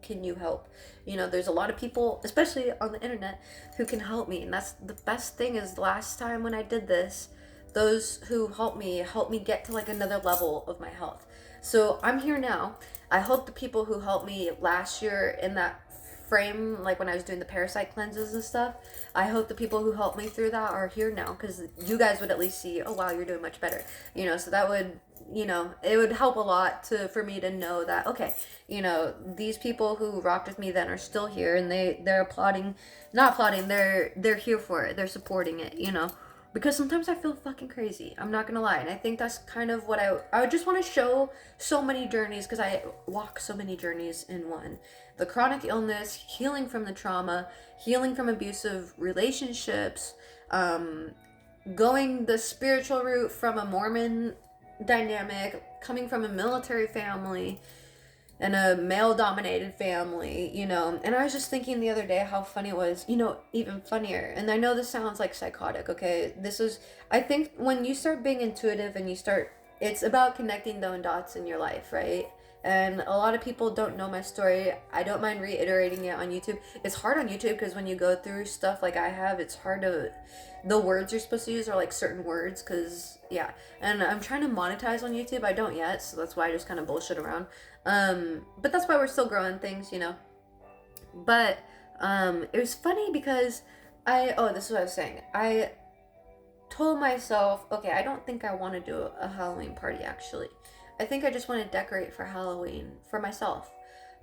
can you help? You know, there's a lot of people, especially on the internet, who can help me, and that's the best thing. Is last time when I did this, those who helped me get to like another level of my health. So I'm here now. I hope the people who helped me last year in that frame, like when I was doing the parasite cleanses and stuff, I hope the people who helped me through that are here now, because you guys would at least see, oh wow, you're doing much better, you know. So that would, you know, it would help a lot for me to know that, okay, you know, these people who rocked with me then are still here, and they're applauding, not applauding, they're here for it, they're supporting it, you know. Because sometimes I feel fucking crazy, I'm not gonna lie, and I think that's kind of what I would just want to show so many journeys, because I walk so many journeys in one. The chronic illness, healing from the trauma, healing from abusive relationships, going the spiritual route from a Mormon dynamic, coming from a military family and a male-dominated family, you know. And I was just thinking the other day how funny it was, you know, even funnier. And I know this sounds like psychotic, okay? I think when you start being intuitive and it's about connecting those dots in your life, right? And a lot of people don't know my story. I don't mind reiterating it on YouTube. It's hard on YouTube because when you go through stuff like I have, it's hard to... The words you're supposed to use are like certain words, because, yeah. And I'm trying to monetize on YouTube. I don't yet, so that's why I just kind of bullshit around. But that's why we're still growing things, you know. But it was funny because this is what I was saying. I told myself, okay, I don't think I want to do a Halloween party, actually. I think I just want to decorate for Halloween for myself,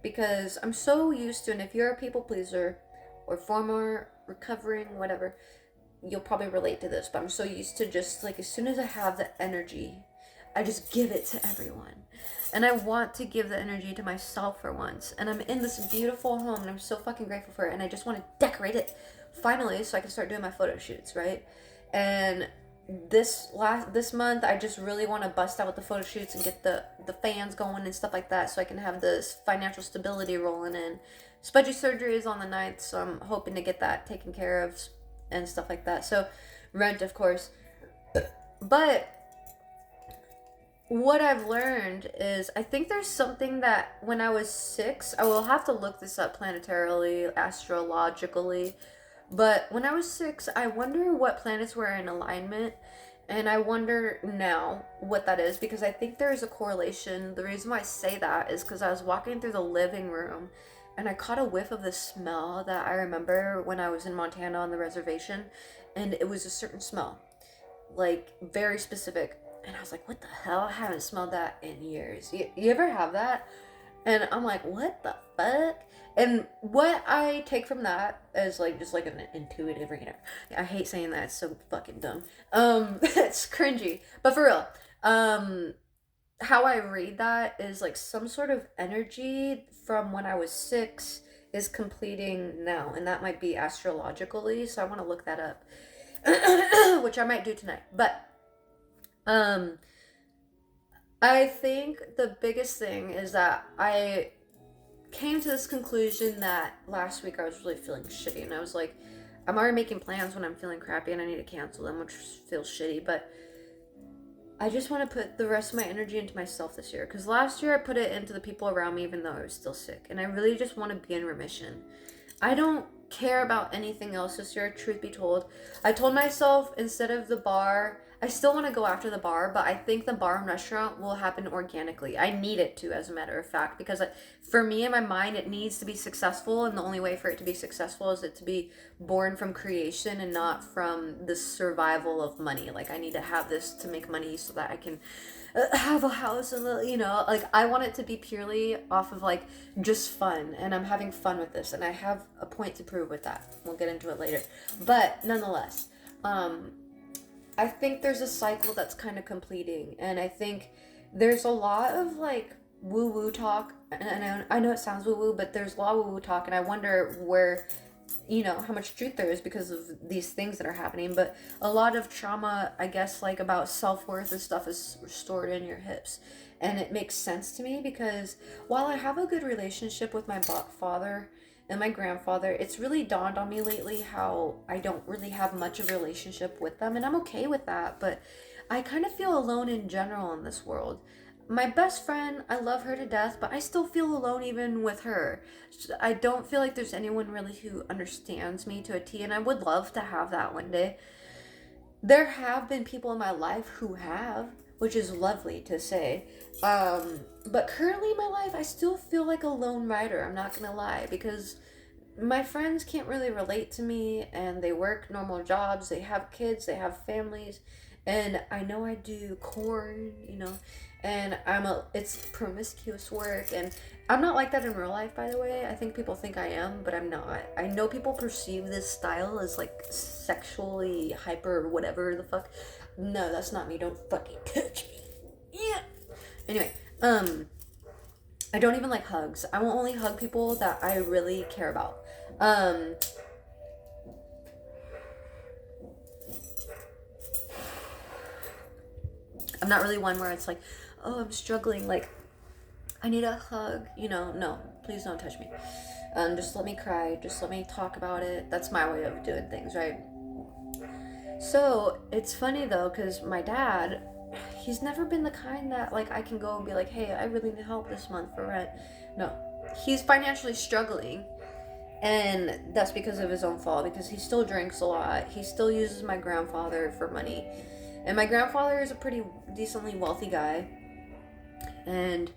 because I'm so used to, and if you're a people pleaser or former recovering whatever, you'll probably relate to this, but I'm so used to just like, as soon as I have the energy, I just give it to everyone. And I want to give the energy to myself for once. And I'm in this beautiful home, and I'm so fucking grateful for it, and I just want to decorate it finally so I can start doing my photo shoots, right? And this month I just really want to bust out with the photo shoots and get the fans going and stuff like that, so I can have this financial stability rolling in. Spudgy surgery is on the 9th, so I'm hoping to get that taken care of and stuff like that. So rent, of course. But what I've learned is, I think there's something that when I was 6, I will have to look this up planetarily, astrologically, but when I was 6, I wonder what planets were in alignment, and I wonder now what that is, because I think there is a correlation. The reason why I say that is because I was walking through the living room, and I caught a whiff of the smell that I remember when I was in Montana on the reservation, and it was a certain smell, like very specific. And I was like, what the hell? I haven't smelled that in years. You ever have that? And I'm like, what the fuck? And what I take from that is like, just like an intuitive reader. I hate saying that. It's so fucking dumb. It's cringy. But for real, how I read that is like some sort of energy from when I was 6 is completing now. And that might be astrologically. So I want to look that up, which I might do tonight. But I think the biggest thing is that I came to this conclusion that last week I was really feeling shitty, and I was like, I'm already making plans when I'm feeling crappy and I need to cancel them, which feels shitty, but I just want to put the rest of my energy into myself this year, because last year I put it into the people around me even though I was still sick, and I really just want to be in remission. I don't care about anything else this year, truth be told. I told myself, instead of the bar, I still want to go after the bar, but I think the bar and restaurant will happen organically. I need it to, as a matter of fact, because for me, in my mind, it needs to be successful, and the only way for it to be successful is it to be born from creation and not from the survival of money. Like, I need to have this to make money so that I can have a house, and, you know, like, I want it to be purely off of, like, just fun, and I'm having fun with this, and I have a point to prove with that. We'll get into it later. But, nonetheless, I think there's a cycle that's kind of completing, and I think there's a lot of like woo-woo talk, and I know it sounds woo-woo, but there's a lot of woo-woo talk, and I wonder where you know, how much truth there is because of these things that are happening. But a lot of trauma, I guess, like about self-worth and stuff is stored in your hips. And it makes sense to me because while I have a good relationship with my father and my grandfather, it's really dawned on me lately how I don't really have much of a relationship with them. And I'm okay with that, but I kind of feel alone in general in this world. My best friend, I love her to death, but I still feel alone even with her. I don't feel like there's anyone really who understands me to a T, and I would love to have that one day. There have been people in my life who have, which is lovely to say. But currently in my life, I still feel like a lone rider. I'm not gonna lie, because my friends can't really relate to me, and they work normal jobs, they have kids, they have families, and I know I do corn, you know, and it's promiscuous work, and I'm not like that in real life, by the way. I think people think I am, but I'm not. I know people perceive this style as like sexually hyper whatever the fuck. No, that's not me. Don't fucking touch me. Yeah. Anyway, I don't even like hugs. I will only hug people that I really care about. I'm not really one where it's like, oh, I'm struggling, like, I need a hug, you know. No, please don't touch me. Just let me cry, just let me talk about it. That's my way of doing things, right? So it's funny though, because my dad, he's never been the kind that like I can go and be like, hey, I really need help this month for rent. No, he's financially struggling, and that's because of his own fault, because he still drinks a lot. He still uses my grandfather for money, and my grandfather is a pretty decently wealthy guy, and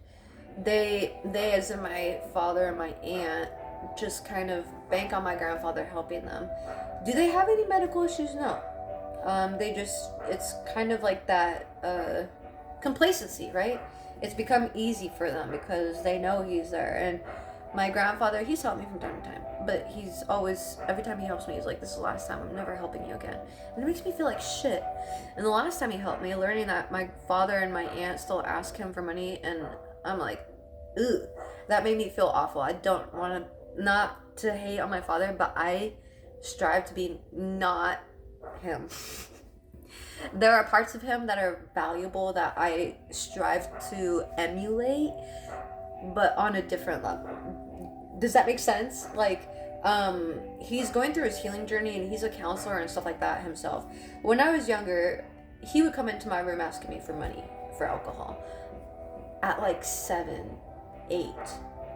they as in my father and my aunt, just kind of bank on my grandfather helping them. Do they have any medical issues? No. It's kind of like that complacency, right? It's become easy for them because they know he's there. And my grandfather, he's helped me from time to time, but he's always, every time he helps me, he's like, this is the last time, I'm never helping you again. And it makes me feel like shit. And the last time he helped me, learning that my father and my aunt still ask him for money, and I'm like, ugh, that made me feel awful. I don't want to, not to hate on my father, but I strive to be not him. There are parts of him that are valuable that I strive to emulate, but on a different level. Does that make sense? Like, he's going through his healing journey, and he's a counselor and stuff like that himself. When I was younger, he would come into my room asking me for money for alcohol at like 7, 8,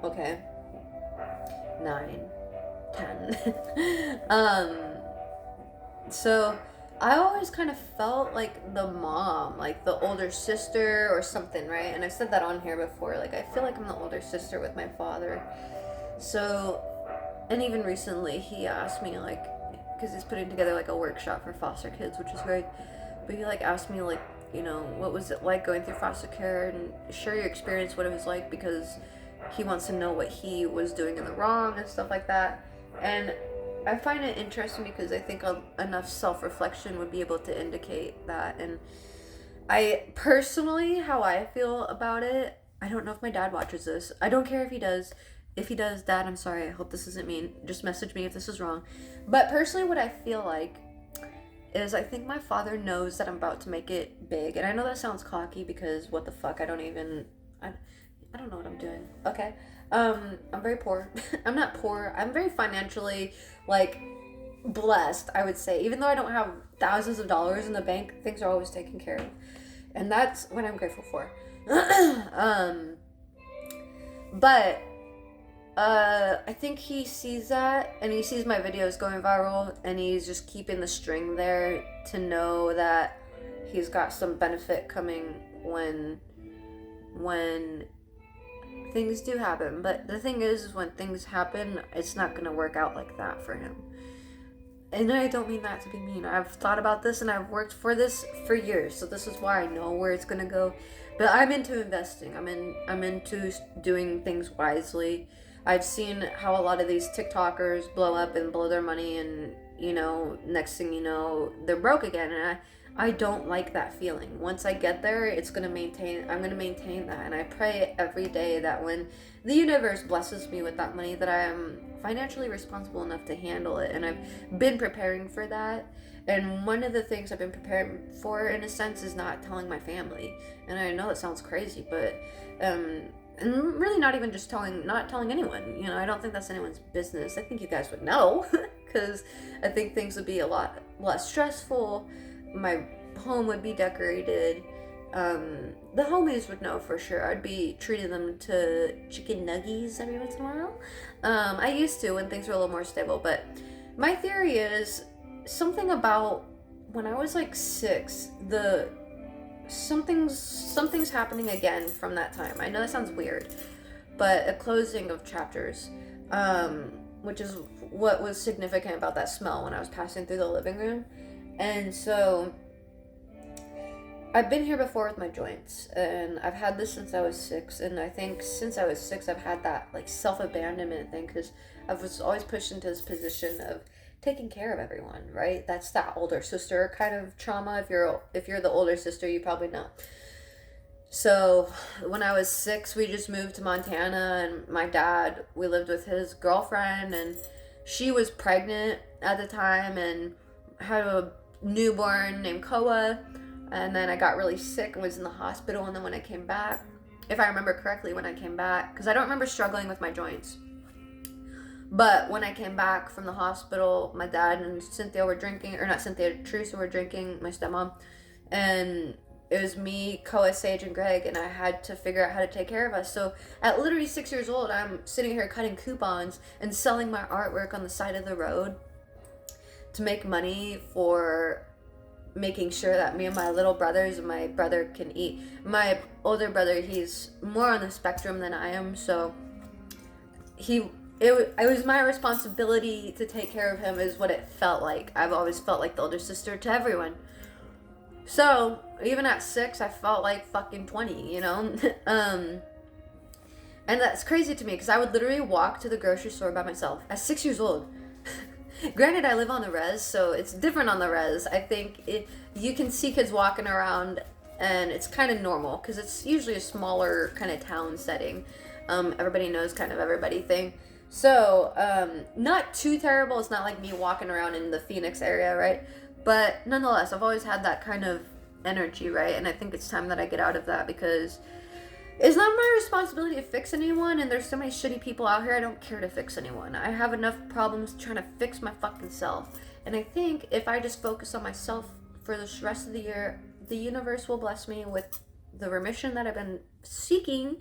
okay, 9, 10. So I always kind of felt like the mom, like the older sister or something, right? And I've said that on here before. Like, I feel like I'm the older sister with my father. So, and even recently he asked me, like, because he's putting together like a workshop for foster kids, which is great. But he like asked me, like, you know, what was it like going through foster care, and share your experience, what it was like, because he wants to know what he was doing in the wrong and stuff like that. And I find it interesting because I think enough self-reflection would be able to indicate that. And I personally, how I feel about it, I don't know if my dad watches this. I don't care if he does. If he does, Dad, I'm sorry. I hope this isn't mean. Just message me if this is wrong. But personally, what I feel like is I think my father knows that I'm about to make it big. And I know that sounds cocky because what the fuck, I don't know what I'm doing. Okay. I'm very poor. I'm not poor. I'm very financially, like, blessed, I would say. Even though I don't have thousands of dollars in the bank, things are always taken care of. And that's what I'm grateful for. But I think he sees that, and he sees my videos going viral, and he's just keeping the string there to know that he's got some benefit coming when things do happen. But the thing is when things happen, it's not going to work out like that for him. And I don't mean that to be mean. I've thought about this, and I've worked for this for years, so this is why I know where it's going to go. But I'm into investing. I'm into doing things wisely. I've seen how a lot of these TikTokers blow up and blow their money, and, you know, next thing you know, they're broke again. And I don't like that feeling. Once I get there, I'm going to maintain that. And I pray every day that when the universe blesses me with that money, that I am financially responsible enough to handle it, and I've been preparing for that. And one of the things I've been preparing for, in a sense, is not telling my family. And I know it sounds crazy, but and really not even just not telling anyone. I don't think that's anyone's business. I think you guys would know, because I think things would be a lot less stressful. My home would be decorated. The homies would know for sure. I'd be treating them to chicken nuggies every once in a while. I used to when things were a little more stable, but my theory is something about when I was like 6, something's happening again from that time. I know that sounds weird, but a closing of chapters, which is what was significant about that smell when I was passing through the living room. And so I've been here before with my joints, and I've had this since I was 6, and I think since I was 6 I've had that like self-abandonment thing, because I was always pushed into this position of taking care of everyone, right? That's that older sister kind of trauma. If you're the older sister, you probably know. So when I was 6, we just moved to Montana, and my dad, we lived with his girlfriend, and she was pregnant at the time and had a newborn named Koa. And then I got really sick and was in the hospital. And then when I came back, if I remember correctly, when I came back, because I don't remember struggling with my joints, but when I came back from the hospital, my dad and Cynthia were drinking, or not Cynthia, Teresa were drinking, my stepmom, and it was me, Koa, Sage, and Greg, and I had to figure out how to take care of us. So at literally 6 years old, I'm sitting here cutting coupons and selling my artwork on the side of the road to make money for making sure that me and my little brothers and my brother can eat. My older brother, he's more on the spectrum than I am, so it was my responsibility to take care of him, is what it felt like. I've always felt like the older sister to everyone. So even at 6, I felt like fucking 20, and that's crazy to me, because I would literally walk to the grocery store by myself at 6 years old. Granted, I live on the res, so it's different on the res. I think you can see kids walking around, and it's kind of normal, because it's usually a smaller kind of town setting. Everybody knows kind of everybody thing. So, not too terrible. It's not like me walking around in the Phoenix area, right? But nonetheless, I've always had that kind of energy, right? And I think it's time that I get out of that, because it's not my responsibility to fix anyone, and there's so many shitty people out here. I don't care to fix anyone. I have enough problems trying to fix my fucking self. And I think if I just focus on myself for the rest of the year, the universe will bless me with the remission that I've been seeking.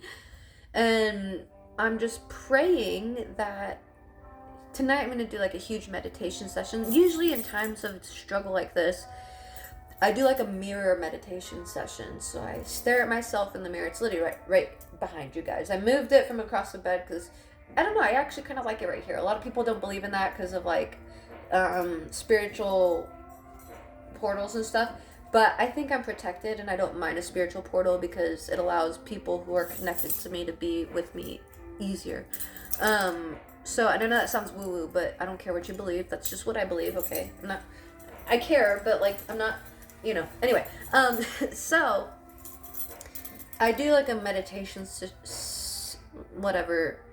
And I'm just praying that tonight I'm going to do like a huge meditation session. Usually in times of struggle like this, I do like a mirror meditation session. So I stare at myself in the mirror. It's literally right behind you guys. I moved it from across the bed because, I don't know, I actually kind of like it right here. A lot of people don't believe in that because of like spiritual portals and stuff. But I think I'm protected, and I don't mind a spiritual portal because it allows people who are connected to me to be with me easier. So I don't know, that sounds woo-woo, but I don't care what you believe. That's just what I believe, okay? I care, but like, I'm not, Anyway, so I do like a meditation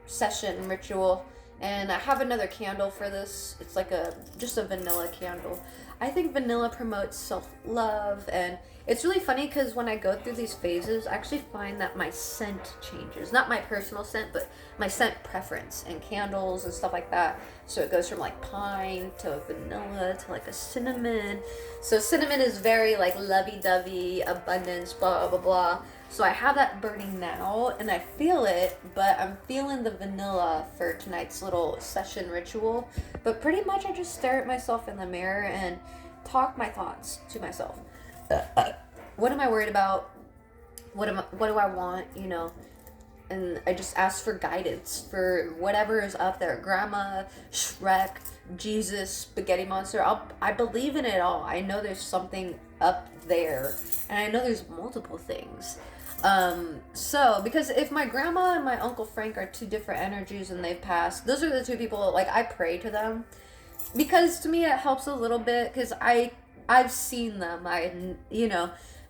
session ritual, and I have another candle for this. It's like just a vanilla candle. I think vanilla promotes self-love, and it's really funny because when I go through these phases, I actually find that my scent changes. Not my personal scent, but my scent preference and candles and stuff like that. So it goes from like pine to vanilla to like a cinnamon. So cinnamon is very like lovey-dovey, abundance, blah, blah, blah. So I have that burning now, and I feel it, but I'm feeling the vanilla for tonight's little session ritual. But pretty much I just stare at myself in the mirror and talk my thoughts to myself. What am I worried about? What do I want, And I just ask for guidance for whatever is up there. Grandma, Shrek, Jesus, Spaghetti Monster. I believe in it all. I know there's something up there, and I know there's multiple things. So, because if my grandma and my Uncle Frank are two different energies and they've passed, those are the two people, like, I pray to them. Because to me it helps a little bit, because I've seen them,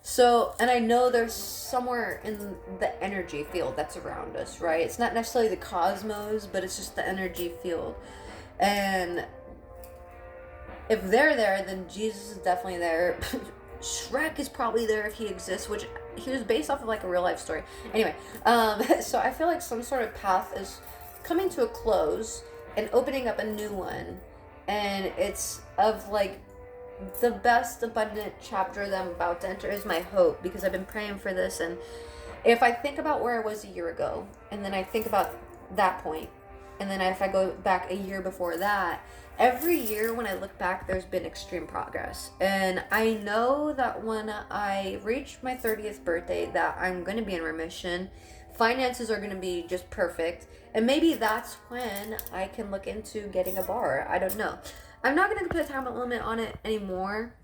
So, and I know there's somewhere in the energy field that's around us, right? It's not necessarily the cosmos, but it's just the energy field. And if they're there, then Jesus is definitely there. Shrek is probably there if he exists, which he was based off of like a real life story. Anyway, so I feel like some sort of path is coming to a close and opening up a new one. And it's of like the best abundant chapter that I'm about to enter is my hope, because I've been praying for this. And if I think about where I was a year ago, and then I think about that point, and then if I go back a year before that, every year when I look back, there's been extreme progress. And I know that when I reach my 30th birthday, that I'm going to be in remission. Finances are going to be just perfect. And maybe that's when I can look into getting a bar. I don't know. I'm not going to put a time limit on it anymore.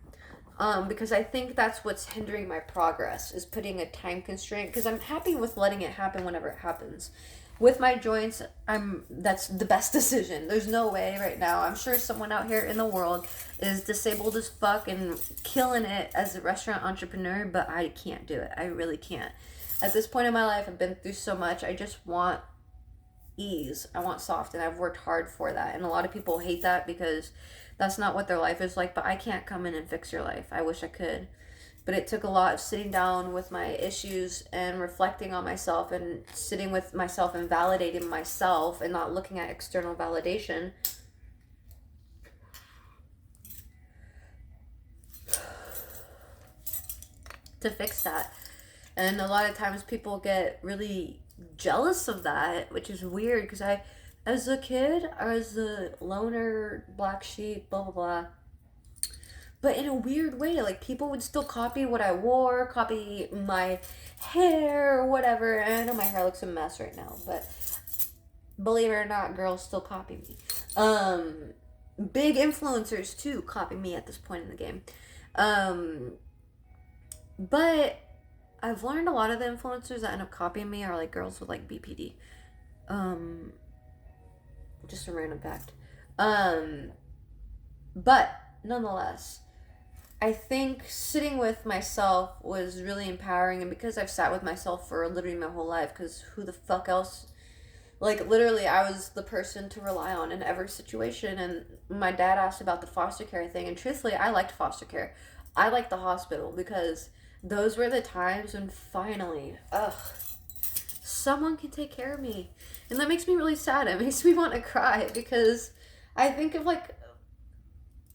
Because I think that's what's hindering my progress, is putting a time constraint, because I'm happy with letting it happen whenever it happens. With my joints, that's the best decision. There's no way right now. I'm sure someone out here in the world is disabled as fuck and killing it as a restaurant entrepreneur, but I can't do it. I really can't. At this point in my life, I've been through so much. I just want ease. I want soft, and I've worked hard for that. And a lot of people hate that because that's not what their life is like, but I can't come in and fix your life. I wish I could. But it took a lot of sitting down with my issues and reflecting on myself, and sitting with myself and validating myself and not looking at external validation. To fix that. And a lot of times people get really jealous of that, which is weird, because as a kid, I was the loner, black sheep, blah, blah, blah. But in a weird way, like, people would still copy what I wore, copy my hair or whatever. And I know my hair looks a mess right now, but believe it or not, girls still copy me. Big influencers too copy me at this point in the game. But I've learned a lot of the influencers that end up copying me are like girls with like BPD. Just a random fact. But nonetheless, I think sitting with myself was really empowering. And because I've sat with myself for literally my whole life, because who the fuck else, like, literally I was the person to rely on in every situation. And my dad asked about the foster care thing, and truthfully, I liked foster care. I liked the hospital, because those were the times when finally, someone can take care of me. And that makes me really sad. It makes me want to cry, because I think of like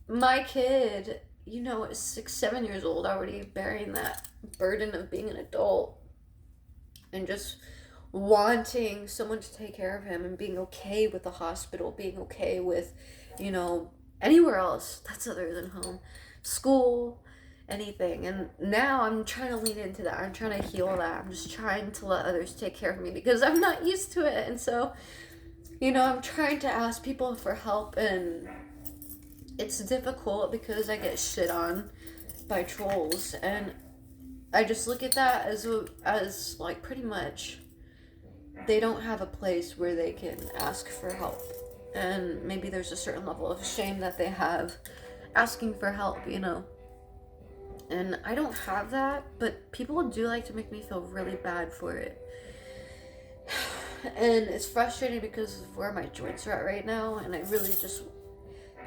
my kid, you know, is 6, 7 years old, already bearing that burden of being an adult, and just wanting someone to take care of him, and being okay with the hospital, being okay with, you know, anywhere else that's other than home, school, anything. And now I'm trying to lean into that. I'm trying to heal that. I'm just trying to let others take care of me, because I'm not used to it. And so, you know, I'm trying to ask people for help, and it's difficult because I get shit on by trolls, and I just look at that as like, pretty much they don't have a place where they can ask for help. And maybe there's a certain level of shame that they have asking for help, you know. And I don't have that, but people do like to make me feel really bad for it. And it's frustrating because of where my joints are at right now, and I really just,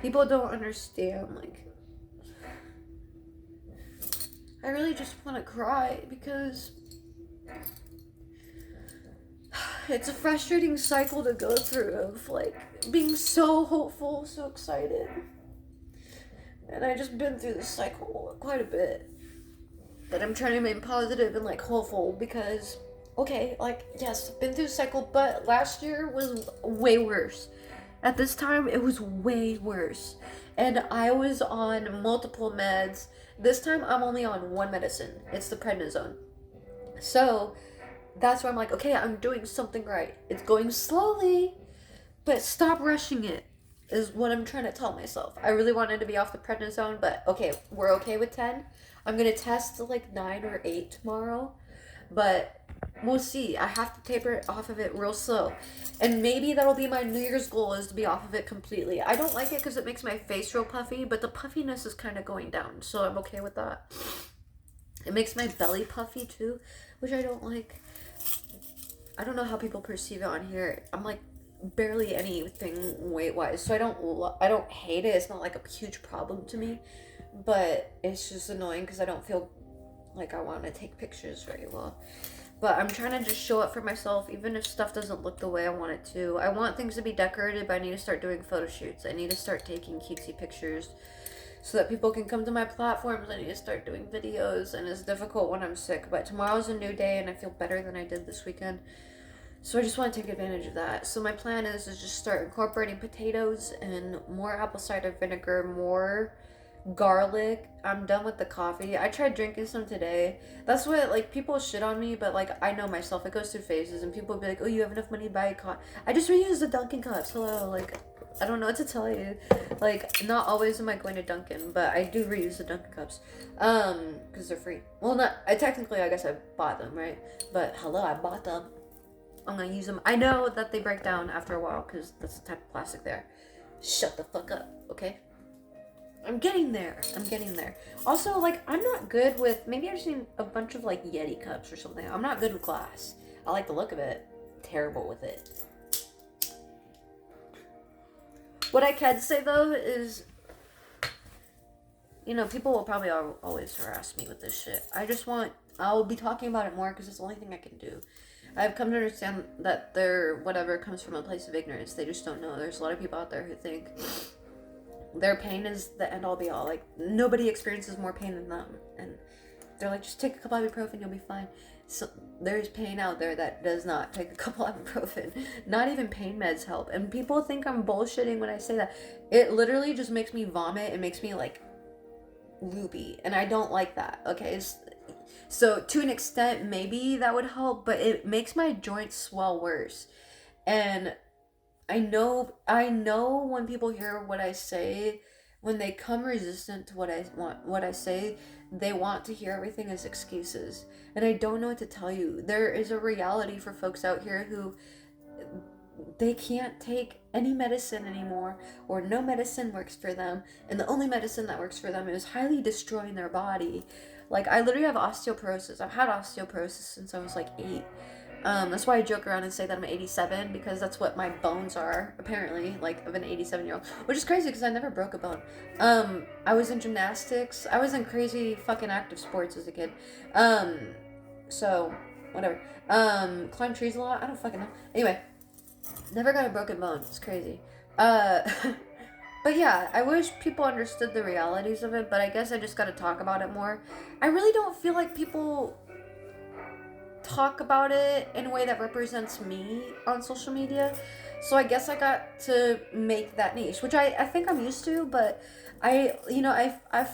people don't understand, like, I really just want to cry, because it's a frustrating cycle to go through of, like, being so hopeful, so excited. And I just been through this cycle quite a bit. That I'm trying to remain positive and, like, hopeful, because, okay, like, yes, I've been through the cycle, but last year was way worse. At this time, it was way worse. And I was on multiple meds. This time, I'm only on one medicine. It's the prednisone. So that's where I'm like, okay, I'm doing something right. It's going slowly, but stop rushing it, is what I'm trying to tell myself. I really wanted to be off the prednisone, but okay, we're okay with 10. I'm going to test like 9 or 8 tomorrow, but we'll see. I have to taper it off of it real slow. And maybe that'll be my New Year's goal, is to be off of it completely. I don't like it because it makes my face real puffy, but the puffiness is kind of going down, so I'm okay with that. It makes my belly puffy too, which I don't like. I don't know how people perceive it on here. I'm like barely anything weight-wise, so I don't hate it. It's not like a huge problem to me, but it's just annoying because I don't feel like I want to take pictures very well. But I'm trying to just show up for myself, even if stuff doesn't look the way I want it to. I want things to be decorated, but I need to start doing photo shoots. I need to start taking cutesy pictures so that people can come to my platforms. I need to start doing videos, and it's difficult when I'm sick. But tomorrow's a new day, and I feel better than I did this weekend. So I just want to take advantage of that. So my plan is to just start incorporating potatoes and more apple cider vinegar, more garlic. I'm done with the coffee. I tried drinking some today. That's what, like, people shit on me, but like I know myself, it goes through phases, and people will be like, oh, you have enough money to buy a cup. I just reuse the Dunkin' cups. Hello. Like, I don't know what to tell you. Like, not always am I going to Dunkin', but I do reuse the Dunkin' cups because they're free. Well, not technically, I guess I bought them, right? But hello, I bought them. I'm gonna use them. I know that they break down after a while because that's the type of plastic they are. Shut the fuck up, okay? I'm getting there. Also, like, I'm not good with, maybe I've seen a bunch of, like, Yeti cups or something. I'm not good with glass. I like the look of it. Terrible with it. What I can say, though, is, you know, people will probably always harass me with this shit. I'll be talking about it more because it's the only thing I can do. I've come to understand that whatever comes from a place of ignorance. They just don't know. There's a lot of people out there who think their pain is the end all be all. Like, nobody experiences more pain than them. And they're like, just take a couple ibuprofen, you'll be fine. So there's pain out there that does not take a couple ibuprofen. Not even pain meds help. And people think I'm bullshitting when I say that. It literally just makes me vomit. It makes me, like, loopy. And I don't like that, okay? So to an extent, maybe that would help, but it makes my joints swell worse. And I know when people hear what I say, when they come resistant to what I say, they want to hear everything as excuses. And I don't know what to tell you. There is a reality for folks out here who they can't take any medicine anymore, or no medicine works for them, and the only medicine that works for them is highly destroying their body. Like, I literally have osteoporosis. I've had osteoporosis since I was like 8. That's why I joke around and say that I'm 87, because that's what my bones are, apparently, like, of an 87-year-old. Which is crazy, because I never broke a bone. I was in gymnastics. I was in crazy fucking active sports as a kid. So, whatever. Climb trees a lot. I don't fucking know. Anyway, never got a broken bone. It's crazy. But yeah, I wish people understood the realities of it, but I guess I just gotta talk about it more. I really don't feel like people talk about it in a way that represents me on social media. So I guess I got to make that niche, which I think I'm used to, but I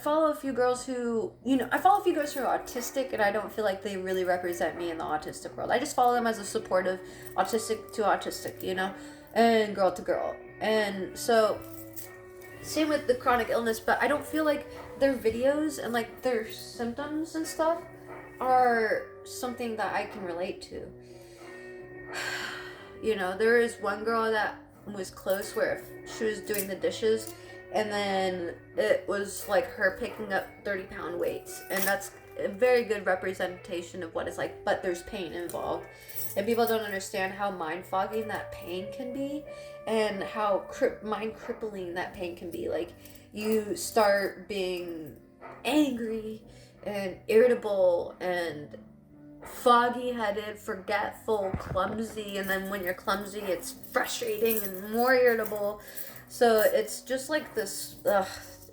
follow a few girls who are autistic, and I don't feel like they really represent me in the autistic world. I just follow them as a supportive autistic to autistic, and girl to girl. And so same with the chronic illness, but I don't feel like their videos and like their symptoms and stuff are something that I can relate to. There is one girl that was close where she was doing the dishes, and then it was like her picking up 30-pound weights, and that's a very good representation of what it's like, but there's pain involved. And people don't understand how mind-fogging that pain can be, and how mind-crippling that pain can be. Like, you start being angry and irritable and foggy-headed, forgetful, clumsy, and then when you're clumsy, it's frustrating and more irritable. So it's just like this,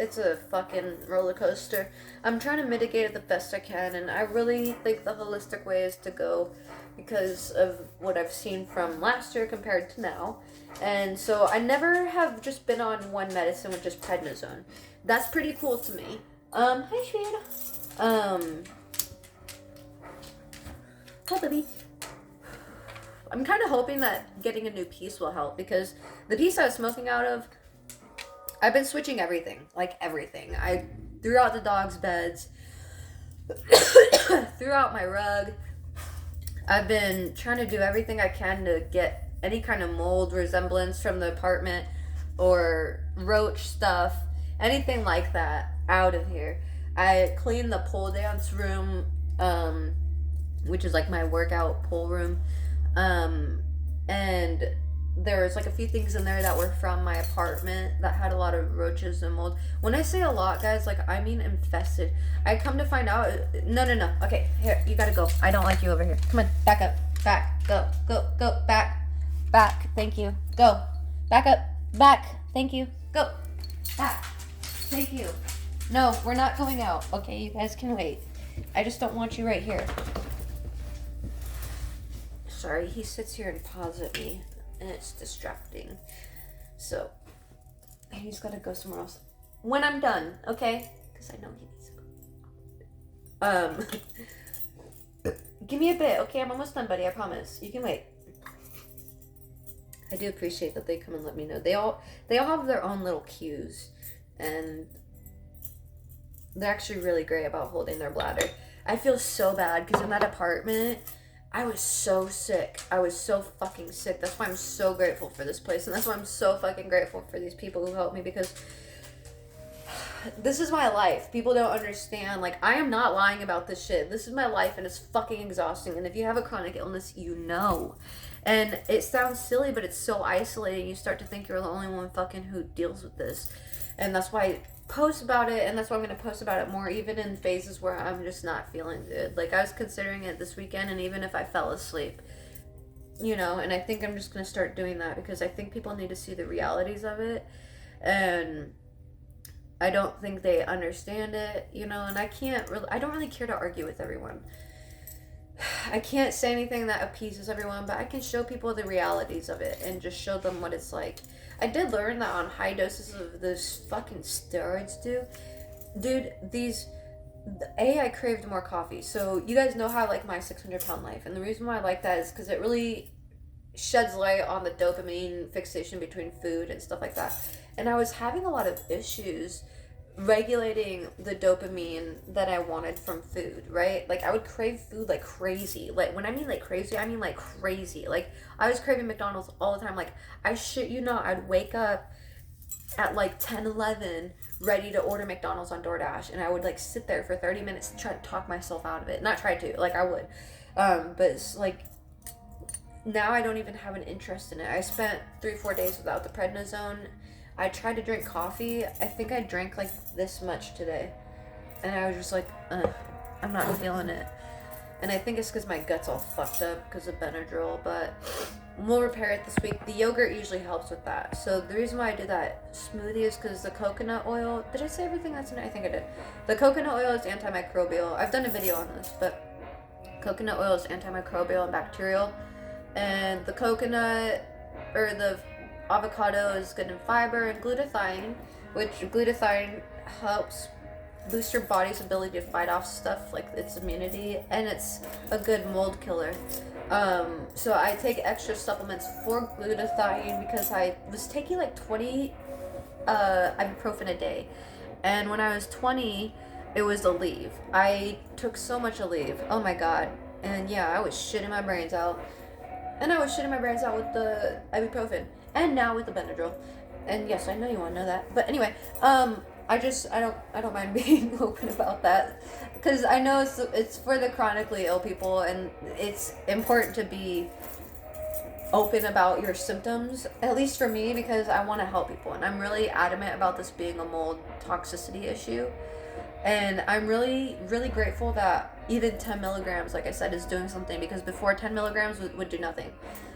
it's a fucking roller coaster. I'm trying to mitigate it the best I can, and I really think the holistic way is to go, because of what I've seen from last year compared to now. And so I never have just been on one medicine, which is prednisone. That's pretty cool to me. Hi, Shane. Hi, baby. I'm kind of hoping that getting a new piece will help, because the piece I was smoking out of, I've been switching everything. Like, everything. I threw out the dog's beds, threw out my rug. I've been trying to do everything I can to get any kind of mold resemblance from the apartment or roach stuff, anything like that, out of here. I cleaned the pole dance room, which is like my workout pole room. And there's like a few things in there that were from my apartment that had a lot of roaches and mold. When I say a lot, guys, like I mean infested. I come to find out, no. Okay, here, you gotta go. I don't like you over here. Come on, back up, back, go, back. Thank you. Go, back up, back. Thank you. Go, back. Thank you. No, we're not going out. Okay, you guys can wait. I just don't want you right here. Sorry, he sits here and paws at me, and it's distracting. So, he's got to go somewhere else. When I'm done, okay? Because I know he needs to go. Give me a bit, okay? I'm almost done, buddy. I promise. You can wait. I do appreciate that they come and let me know. They all have their own little cues, and they're actually really great about holding their bladder. I feel so bad because in that apartment, I was so sick. I was so fucking sick. That's why I'm so grateful for this place, and that's why I'm so fucking grateful for these people who helped me, because this is my life. People don't understand. Like, I am not lying about this shit. This is my life, and it's fucking exhausting. And if you have a chronic illness, you know. And it sounds silly, but it's so isolating. You start to think you're the only one fucking who deals with this. And that's why I post about it, and that's why I'm going to post about it more, even in phases where I'm just not feeling good. Like, I was considering it this weekend, and even if I fell asleep, you know, and I think I'm just going to start doing that, because I think people need to see the realities of it. And I don't think they understand it, you know, and I don't really care to argue with everyone. I can't say anything that appeases everyone, but I can show people the realities of it and just show them what it's like. I did learn that on high doses of this fucking steroids, dude, I craved more coffee. So you guys know how I like my 600-pound life, and the reason why I like that is because it really sheds light on the dopamine fixation between food and stuff like that. And I was having a lot of issues regulating the dopamine that I wanted from food, right? Like, I would crave food like crazy. Like, when I mean like crazy, I mean like crazy. Like, I was craving McDonald's all the time. Like, I shit you not, I'd wake up at like 10, 11 ready to order McDonald's on DoorDash, and I would like sit there for 30 minutes and try to talk myself out of it. Not try to, like I would. But it's like, now I don't even have an interest in it. I spent 3-4 days without the prednisone. I tried to drink coffee. I think I drank like this much today. And I was just like, I'm not feeling it. And I think it's because my gut's all fucked up because of Benadryl, but we'll repair it this week. The yogurt usually helps with that. So the reason why I do that smoothie is because the coconut oil, did I say everything that's in it? I think I did. The coconut oil is antimicrobial. I've done a video on this, but coconut oil is antimicrobial and bacterial. And the coconut, or the avocado, is good in fiber and glutathione, which glutathione helps boost your body's ability to fight off stuff like its immunity, and it's a good mold killer. So I take extra supplements for glutathione because I was taking like 20 ibuprofen a day, and when I was 20, it was Aleve. I took so much Aleve. Oh my god. And yeah, I was shitting my brains out. And I was shitting my brains out with the ibuprofen. And now with the Benadryl. And yes, I know you want to know that. But anyway, I don't mind being open about that. Because I know it's for the chronically ill people, and it's important to be open about your symptoms, at least for me, because I want to help people. And I'm really adamant about this being a mold toxicity issue. And I'm really, really grateful that even 10 milligrams, like I said, is doing something, because before 10 milligrams would do nothing.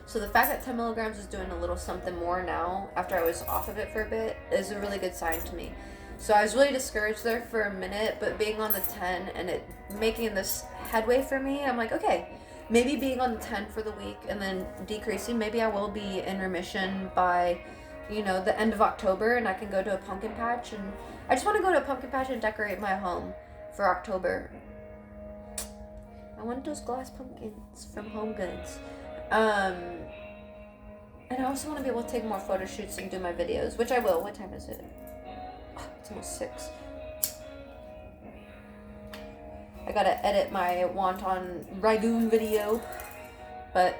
So the fact that 10 milligrams is doing a little something more now, after I was off of it for a bit, is a really good sign to me. So I was really discouraged there for a minute, but being on the 10 and it making this headway for me, I'm like, okay, maybe being on the 10 for the week and then decreasing, maybe I will be in remission by, you know, the end of October, and I can go to a pumpkin patch. And I just want to go to a pumpkin patch and decorate my home for October. I want those glass pumpkins from Home Goods. And I also want to be able to take more photo shoots and do my videos, which I will. What time is it? Oh, it's almost 6. I gotta edit my wonton ragoon video, but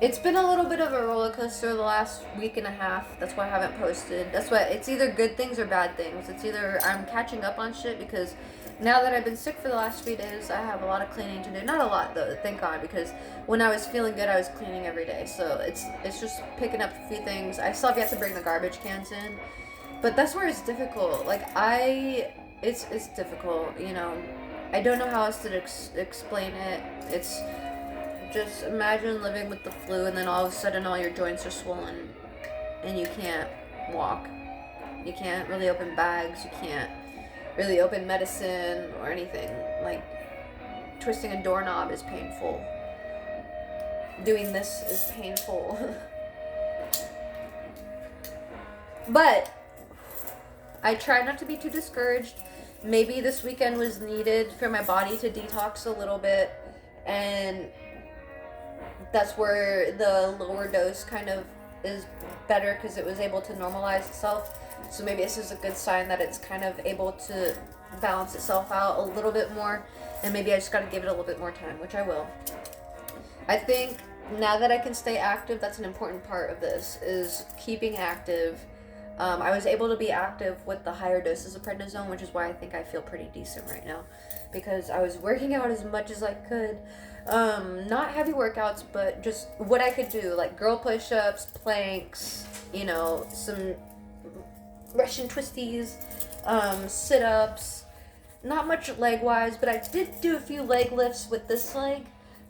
It's been a little bit of a roller coaster the last week and a half. That's why I haven't posted. That's why it's either good things or bad things. It's either I'm catching up on shit because now that I've been sick for the last few days, I have a lot of cleaning to do. Not a lot though, thank God, because when I was feeling good, I was cleaning every day. So it's just picking up a few things. I still have yet to bring the garbage cans in, but that's where it's difficult. Like it's difficult. You know, I don't know how else to explain it. It's just imagine living with the flu and then all of a sudden all your joints are swollen and you can't walk. You can't really open bags. You can't really open medicine or anything. Like, twisting a doorknob is painful. Doing this is painful. But I try not to be too discouraged. Maybe this weekend was needed for my body to detox a little bit, and that's where the lower dose kind of is better because it was able to normalize itself. So maybe this is a good sign that it's kind of able to balance itself out a little bit more, and maybe I just got to give it a little bit more time, which I will. I think now that I can stay active, that's an important part of this, is keeping active. I was able to be active with the higher doses of prednisone, which is why I think I feel pretty decent right now, because I was working out as much as I could. Not heavy workouts, but just what I could do, like girl push-ups, planks, you know, some Russian twisties, sit-ups. Not much leg-wise, but I did do a few leg lifts with this leg.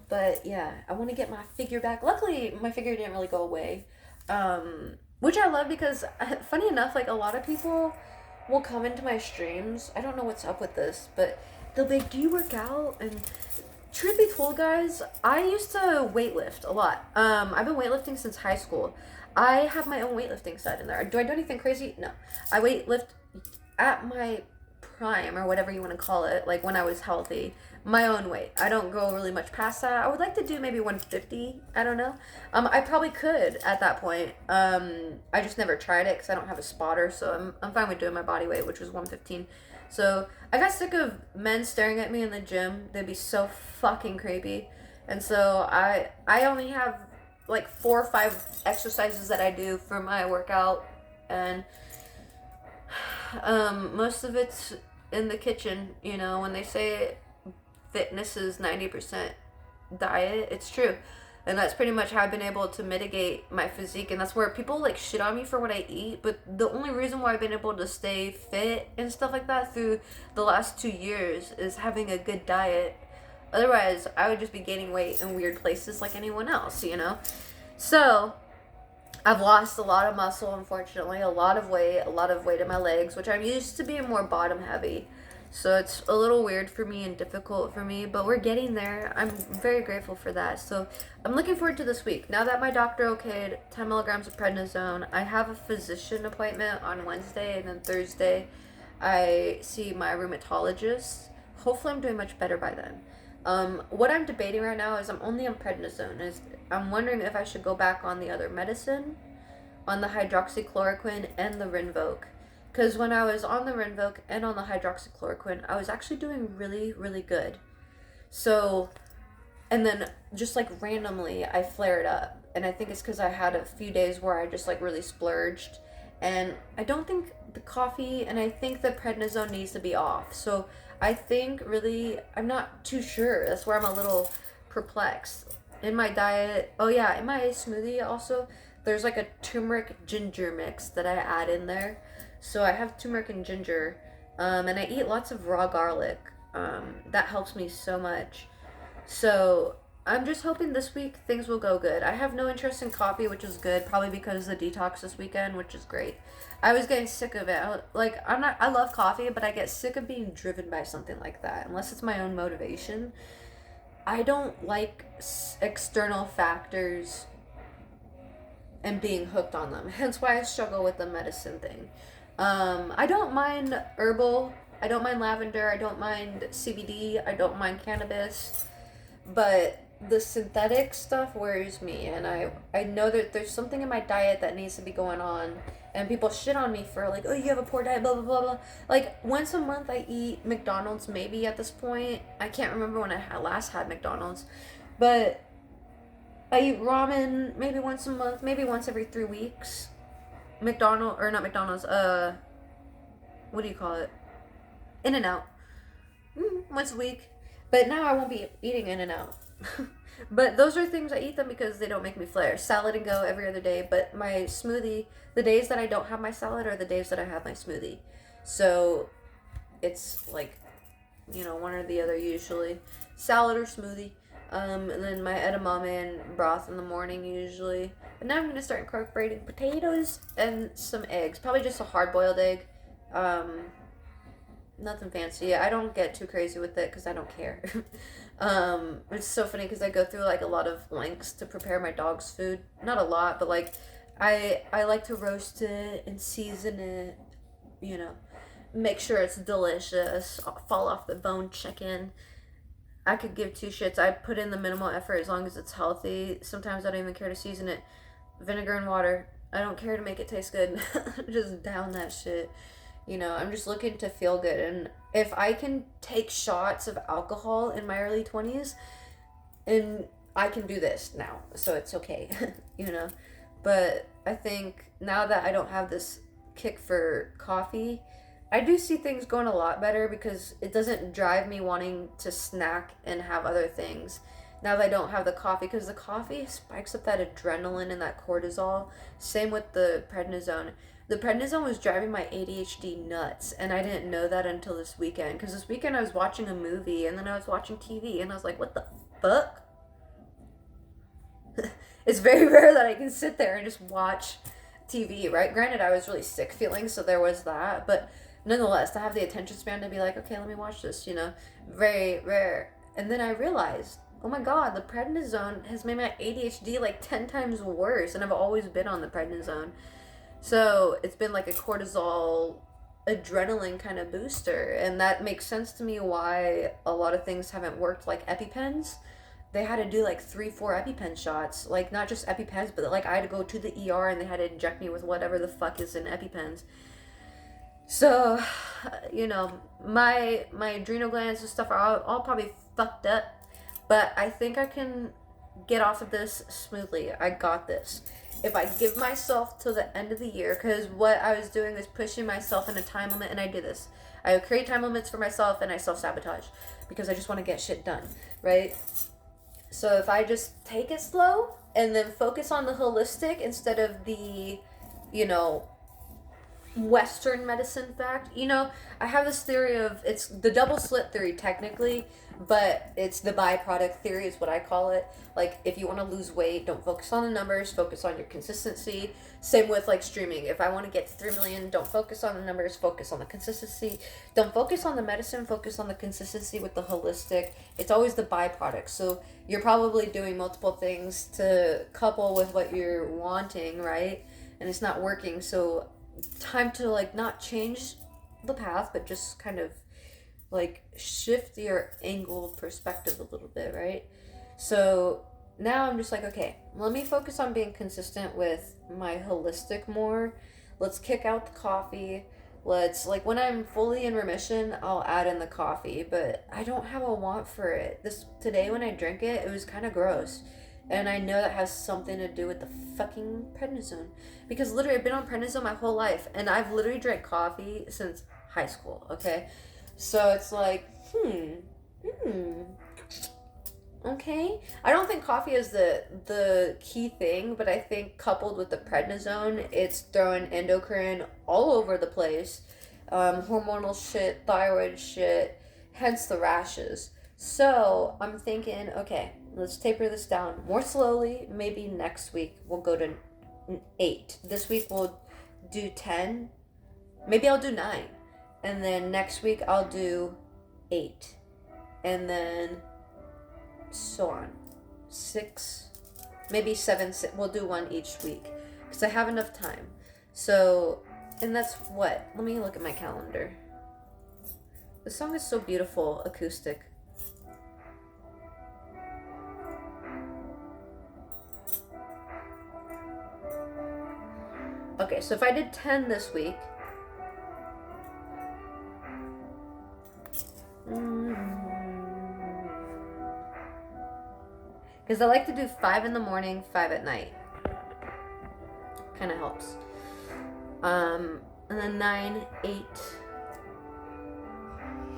But yeah, I want to get my figure back. Luckily, my figure didn't really go away. Which I love because, funny enough, like a lot of people will come into my streams. I don't know what's up with this, but they'll be like, do you work out? And truth be told, guys, I used to weightlift a lot. I've been weightlifting since high school. I have my own weightlifting set in there. Do I do anything crazy? No. I weightlift at my prime, or whatever you want to call it, like when I was healthy, my own weight. I don't go really much past that. I would like to do maybe 150. I don't know. I probably could at that point. I just never tried it because I don't have a spotter, so I'm fine with doing my body weight, which was 115. So I got sick of men staring at me in the gym. They'd be so fucking creepy. And so I only have like 4 or 5 exercises that I do for my workout, and most of it's in the kitchen. You know, when they say fitness is 90% diet, it's true. And that's pretty much how I've been able to mitigate my physique. And that's where people like shit on me for what I eat. But the only reason why I've been able to stay fit and stuff like that through the last 2 years is having a good diet. Otherwise, I would just be gaining weight in weird places like anyone else, you know? So I've lost a lot of muscle, unfortunately, a lot of weight in my legs, which I'm used to being more bottom heavy. So it's a little weird for me and difficult for me, but we're getting there. I'm very grateful for that. So I'm looking forward to this week. Now that my doctor okayed 10 milligrams of prednisone, I have a physician appointment on Wednesday, and then Thursday I see my rheumatologist. Hopefully I'm doing much better by then. What I'm debating right now is I'm only on prednisone. I'm wondering if I should go back on the other medicine, on the hydroxychloroquine and the Rinvoq. Because when I was on the Rinvoq and on the hydroxychloroquine, I was actually doing really, really good. So, and then just like randomly, I flared up. And I think it's because I had a few days where I just like really splurged. And I don't think the coffee, and I think the prednisone needs to be off. So I think really, I'm not too sure. That's where I'm a little perplexed. In my diet, oh yeah, in my smoothie also, there's like a turmeric ginger mix that I add in there. So I have turmeric and ginger, and I eat lots of raw garlic. That helps me so much. So I'm just hoping this week things will go good. I have no interest in coffee, which is good, probably because of the detox this weekend, which is great. I was getting sick of it. I love coffee, but I get sick of being driven by something like that, unless it's my own motivation. I don't like external factors and being hooked on them. Hence why I struggle with the medicine thing. I don't mind herbal. I don't mind lavender. I don't mind CBD. I don't mind cannabis. But the synthetic stuff worries me. And I know that there's something in my diet that needs to be going on. And people shit on me for like, oh, you have a poor diet, blah, blah, blah, blah. Like, once a month I eat McDonald's maybe at this point. I can't remember when I last had McDonald's. But I eat ramen maybe once a month, maybe once every 3 weeks. McDonald's, or not McDonald's, what do you call it? In-N-Out. Once a week. But now I won't be eating In-N-Out. But those are things I eat them because they don't make me flare. Salad and go every other day, but my smoothie, the days that I don't have my salad are the days that I have my smoothie. So it's like, one or the other usually. Salad or smoothie. And then my edamame and broth in the morning usually. But now I'm going to start incorporating potatoes and some eggs. Probably just a hard-boiled egg. Nothing fancy. I don't get too crazy with it because I don't care. It's so funny because I go through like a lot of lengths to prepare my dog's food. Not a lot, but like I like to roast it and season it, make sure it's delicious, fall off the bone chicken. I could give two shits. I put in the minimal effort as long as it's healthy. Sometimes I don't even care to season it. Vinegar and water. I don't care to make it taste good. Just down that shit. I'm just looking to feel good. And if I can take shots of alcohol in my early 20s, and I can do this now, so it's okay, But I think now that I don't have this kick for coffee, I do see things going a lot better because it doesn't drive me wanting to snack and have other things. Now that I don't have the coffee, because the coffee spikes up that adrenaline and that cortisol. Same with the prednisone. The prednisone was driving my ADHD nuts, and I didn't know that until this weekend. Because this weekend I was watching a movie, and then I was watching TV, and I was like, what the fuck? It's very rare that I can sit there and just watch TV, right? Granted, I was really sick feeling, so there was that. But nonetheless, to have the attention span to be like, okay, let me watch this, very rare. And then I realized, oh my god, the prednisone has made my ADHD like 10 times worse, and I've always been on the prednisone. So it's been like a cortisol adrenaline kind of booster, and that makes sense to me why a lot of things haven't worked, like EpiPens. They had to do like 3-4 EpiPen shots, like not just EpiPens, but like I had to go to the ER and they had to inject me with whatever the fuck is in EpiPens. So, my adrenal glands and stuff are all probably fucked up, but I think I can get off of this smoothly. I got this. If I give myself till the end of the year, because what I was doing is pushing myself in a time limit, and I do this. I create time limits for myself, and I self-sabotage because I just want to get shit done, right? So if I just take it slow and then focus on the holistic instead of the, Western medicine fact. I have this theory of, it's the double slit theory technically, but it's the byproduct theory is what I call it. Like, if you want to lose weight, don't focus on the numbers, focus on your consistency. Same with like streaming. If I want to get to 3 million, don't focus on the numbers, focus on the consistency. Don't focus on the medicine, focus on the consistency with the holistic. It's always the byproduct. So you're probably doing multiple things to couple with what you're wanting, right? And it's not working. So time to like not change the path, but just kind of like shift your angle of perspective a little bit, right? So now I'm just like, okay, let me focus on being consistent with my holistic more. Let's kick out the coffee. Let's, like, when I'm fully in remission, I'll add in the coffee, but I don't have a want for it. Today when I drank it, it was kind of gross. And I know that has something to do with the fucking prednisone. Because literally, I've been on prednisone my whole life. And I've literally drank coffee since high school, okay? So it's like, okay. I don't think coffee is the key thing, but I think coupled with the prednisone, it's throwing endocrine all over the place. Hormonal shit, thyroid shit, hence the rashes. So I'm thinking, okay, let's taper this down more slowly. Maybe next week we'll go to 8. This week we'll do 10. Maybe I'll do 9. And then next week I'll do 8. And then so on. 6, maybe 7. We'll do 1 each week because I have enough time. So, and that's what? Let me look at my calendar. The song is so beautiful, acoustic. Okay, so if I did 10 this week, Because I like to do 5 in the morning, 5 at night. Kind of helps. And then 9, 8,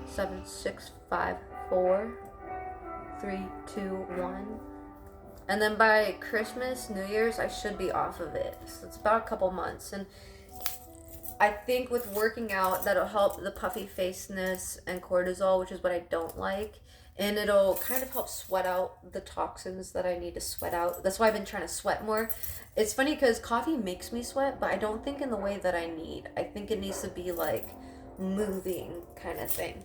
7, 6, 5, 4, 3, 2, 1. And then by Christmas, New Year's, I should be off of it. So it's about a couple months. And I think with working out, that'll help the puffy faceness and cortisol, which is what I don't like. And it'll kind of help sweat out the toxins that I need to sweat out. That's why I've been trying to sweat more. It's funny because coffee makes me sweat, but I don't think in the way that I need. I think it needs to be like moving kind of thing.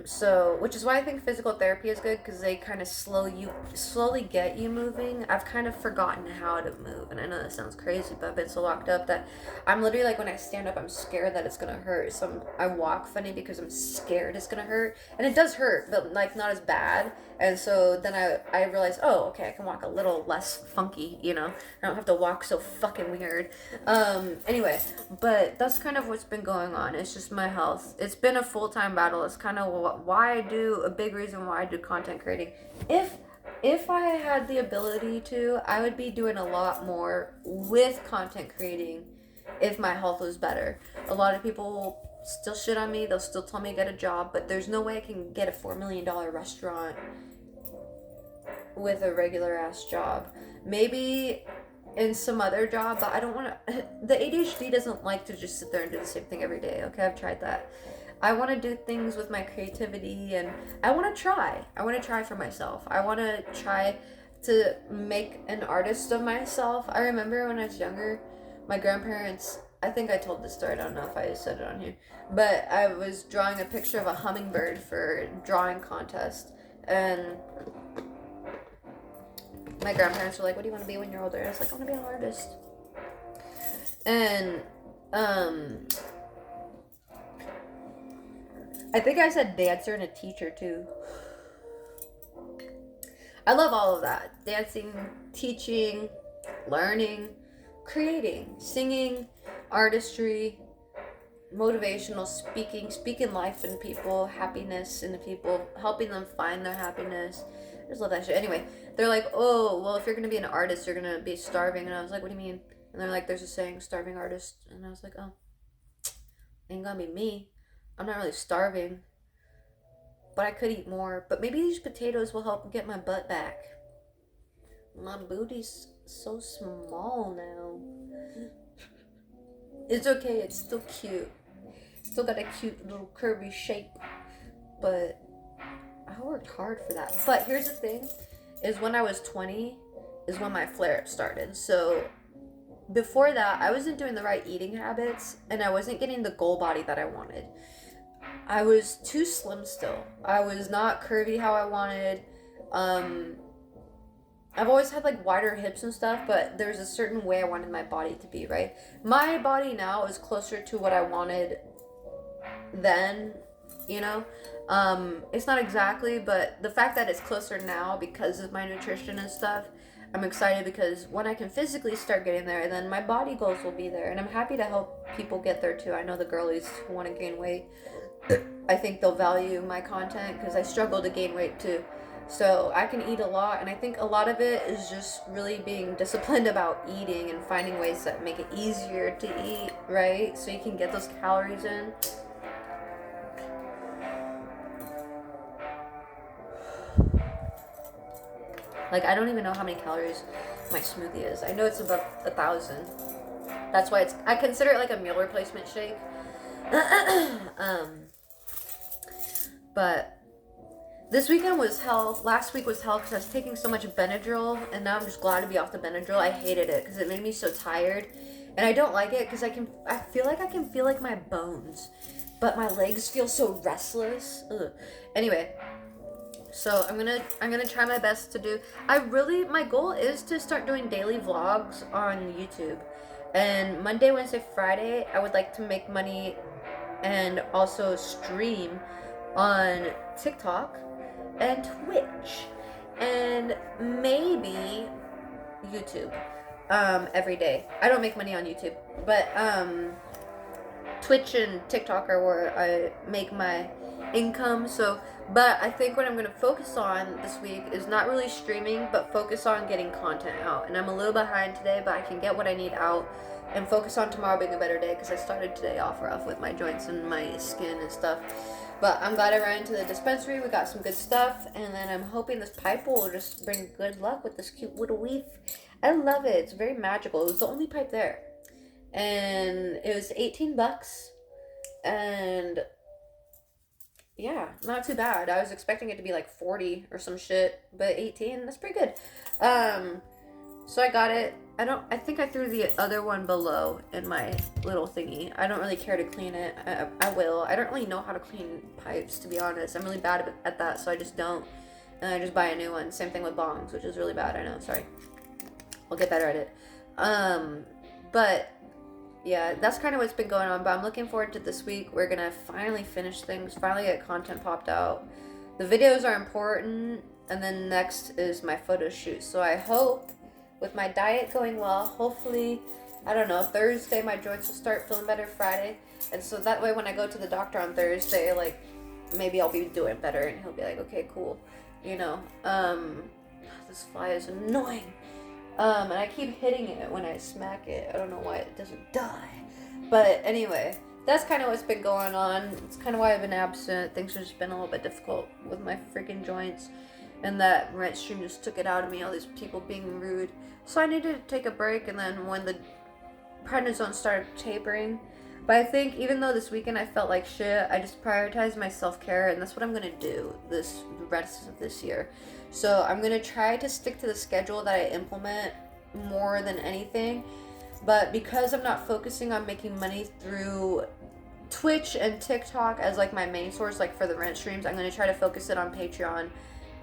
So, which is why I think physical therapy is good, because they kind of slowly get you moving. I've kind of forgotten how to move, and I know that sounds crazy, but I've been so locked up that I'm literally like, when I stand up, I'm scared that it's gonna hurt. So I walk funny because I'm scared it's gonna hurt, and it does hurt, but like not as bad. And so then I realized, oh, okay, I can walk a little less funky, you know? I don't have to walk so fucking weird. Anyway, but that's kind of what's been going on. It's just my health. It's been a full-time battle. It's kind of why I do, a big reason why I do content creating. If I had the ability to, I would be doing a lot more with content creating if my health was better. A lot of people still shit on me. They'll still tell me to get a job, but there's no way I can get a $4 million restaurant with a regular ass job. Maybe in some other job, but I don't want to. The ADHD doesn't like to just sit there and do the same thing every day. Okay, I've tried that. I want to do things with my creativity, and I want to try. I want to try for myself. I want to try to make an artist of myself. I remember when I was younger, my grandparents, I think I told this story, I don't know if I said it on here, but I was drawing a picture of a hummingbird for a drawing contest, and my grandparents were like, what do you want to be when you're older? I was like, I want to be an artist. And I think I said dancer and a teacher too. I love all of that. Dancing, teaching, learning, creating, singing, artistry, motivational speaking life in people, happiness in the people, helping them find their happiness. I just love that shit. Anyway, they're like, oh, well, if you're going to be an artist, you're going to be starving. And I was like, what do you mean? And they're like, there's a saying, starving artist. And I was like, oh, ain't gonna be me. I'm not really starving, but I could eat more. But maybe these potatoes will help get my butt back. My booty's so small now. It's okay, it's still cute. Still got a cute little curvy shape. But I worked hard for that. But here's the thing, is when I was 20 is when my flare-up started. So before that, I wasn't doing the right eating habits, and I wasn't getting the goal body that I wanted. I was too slim still. I was not curvy how I wanted. I've always had like wider hips and stuff, but there's a certain way I wanted my body to be, right? My body now is closer to what I wanted then, you know? It's not exactly, but the fact that it's closer now because of my nutrition and stuff, I'm excited, because when I can physically start getting there, then my body goals will be there, and I'm happy to help people get there too. I know the girlies who want to gain weight, I think they'll value my content, because I struggle to gain weight too. So I can eat a lot, and I think a lot of it is just really being disciplined about eating and finding ways that make it easier to eat, right? So you can get those calories in. Like, I don't even know how many calories my smoothie is. I know it's above 1,000. That's why I consider it like a meal replacement shake. But this weekend was hell. Last week was hell because I was taking so much Benadryl, and now I'm just glad to be off the Benadryl. I hated it because it made me so tired, and I don't like it because I feel like I can feel like my bones, but my legs feel so restless. Ugh. Anyway, so I'm gonna try my best to do. My goal is to start doing daily vlogs on YouTube, and Monday, Wednesday, Friday I would like to make money and also stream on TikTok and Twitch and maybe YouTube every day. I don't make money on YouTube, but Twitch and TikTok are where I make my income. So But I think what I'm going to focus on this week is not really streaming, but focus on getting content out. And I'm a little behind today, but I can get what I need out and focus on tomorrow being a better day, because I started today off rough with my joints and my skin and stuff. But I'm glad I ran into the dispensary. We got some good stuff, and then I'm hoping this pipe will just bring good luck with this cute little leaf. I love it. It's very magical. It was the only pipe there, and it was $18, and yeah, not too bad. I was expecting it to be like 40 or some shit, but 18, that's pretty good. So I got it. I think I threw the other one below in my little thingy. I don't really care to clean it. I will. I don't really know how to clean pipes, to be honest. I'm really bad at that, so I just don't. And I just buy a new one. Same thing with bongs, which is really bad. I know, sorry. I'll get better at it. But yeah, that's kind of what's been going on. But I'm looking forward to this week. We're gonna finally finish things, finally get content popped out. The videos are important, and then next is my photo shoot. So I hope, with my diet going well, hopefully, I don't know, Thursday my joints will start feeling better, Friday. And so that way when I go to the doctor on Thursday, like, maybe I'll be doing better, and he'll be like, okay, cool. You know, this fly is annoying. And I keep hitting it when I smack it. I don't know why it doesn't die. But anyway, that's kind of what's been going on. It's kind of why I've been absent. Things have just been a little bit difficult with my freaking joints. And that rent stream just took it out of me, all these people being rude. So I needed to take a break, and then when the prednisone started tapering. But I think even though this weekend I felt like shit, I just prioritized my self-care, and that's what I'm going to do the rest of this year. So I'm going to try to stick to the schedule that I implement more than anything. But because I'm not focusing on making money through Twitch and TikTok as like my main source, like for the rent streams, I'm going to try to focus it on Patreon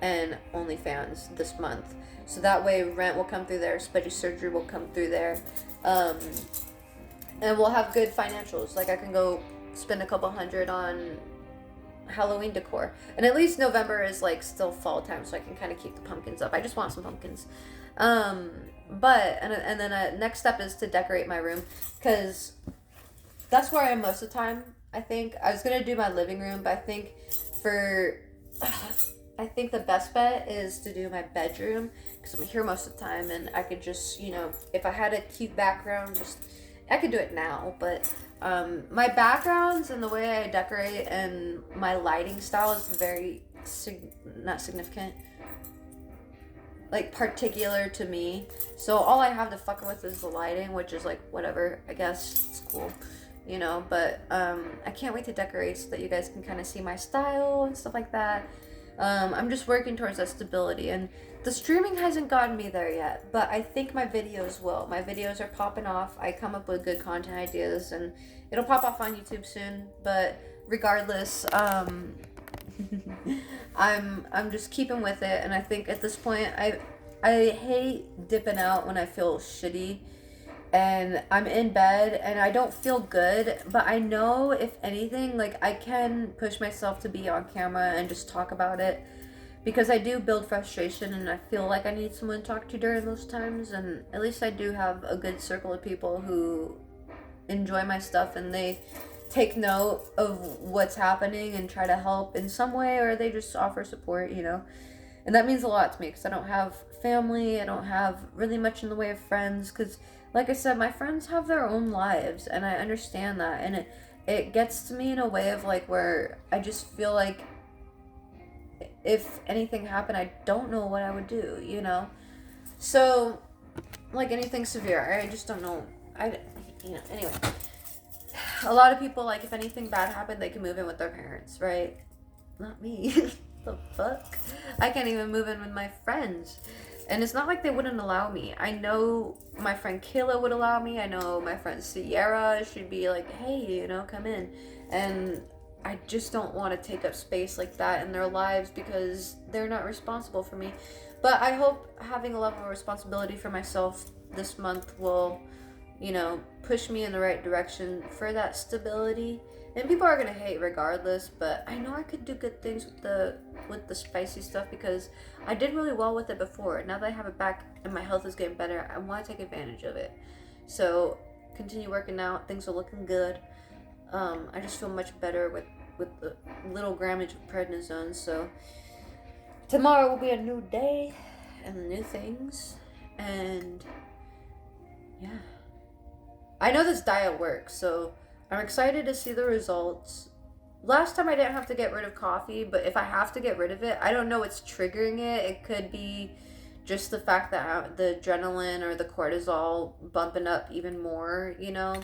and OnlyFans this month. So that way rent will come through there, Spudgy Surgery will come through there. And we'll have good financials. Like I can go spend a couple $100 on Halloween decor. And at least November is like still fall time, so I can kind of keep the pumpkins up. I just want some pumpkins. But then next step is to decorate my room, because that's where I am most of the time. I think I was gonna do my living room, but I think the best bet is to do my bedroom, because I'm here most of the time, and I could just, you know, if I had a cute background, I could do it now, but my backgrounds and the way I decorate and my lighting style is very not significant, like particular to me. So all I have to fuck with is the lighting, which is like whatever, I guess it's cool, you know. But I can't wait to decorate so that you guys can kind of see my style and stuff like that. I'm just working towards that stability, and the streaming hasn't gotten me there yet, but I think my videos will. My videos are popping off. I come up with good content ideas, and it'll pop off on YouTube soon. But regardless, I'm just keeping with it, and I think at this point I hate dipping out when I feel shitty and I'm in bed and I don't feel good, but I know if anything, like I can push myself to be on camera and just talk about it, because I do build frustration and I feel like I need someone to talk to during those times. And at least I do have a good circle of people who enjoy my stuff, and they take note of what's happening and try to help in some way, or they just offer support, you know. And that means a lot to me, because I don't have family, I don't have really much in the way of friends, because like I said, my friends have their own lives, and I understand that, and it gets to me in a way of like where I just feel like if anything happened, I don't know what I would do, you know. So like anything severe, I just don't know. Anyway, a lot of people, like if anything bad happened, they can move in with their parents, right? Not me. The fuck? I can't even move in with my friends. And it's not like they wouldn't allow me. I know my friend Kayla would allow me. I know my friend Sierra, she'd be like, hey, you know, come in. And I just don't want to take up space like that in their lives, because they're not responsible for me. But I hope having a level of responsibility for myself this month will, you know, push me in the right direction for that stability. And people are going to hate regardless, but I know I could do good things with the spicy stuff, because I did really well with it before. Now that I have it back and my health is getting better, I want to take advantage of it. So continue working out. Things are looking good. I just feel much better with with a little grammage of prednisone. So tomorrow will be a new day and new things. And yeah, I know this diet works, so I'm excited to see the results. Last time I didn't have to get rid of coffee, but if I have to get rid of it, I don't know what's triggering it. It could be just the fact that the adrenaline or the cortisol bumping up even more, you know,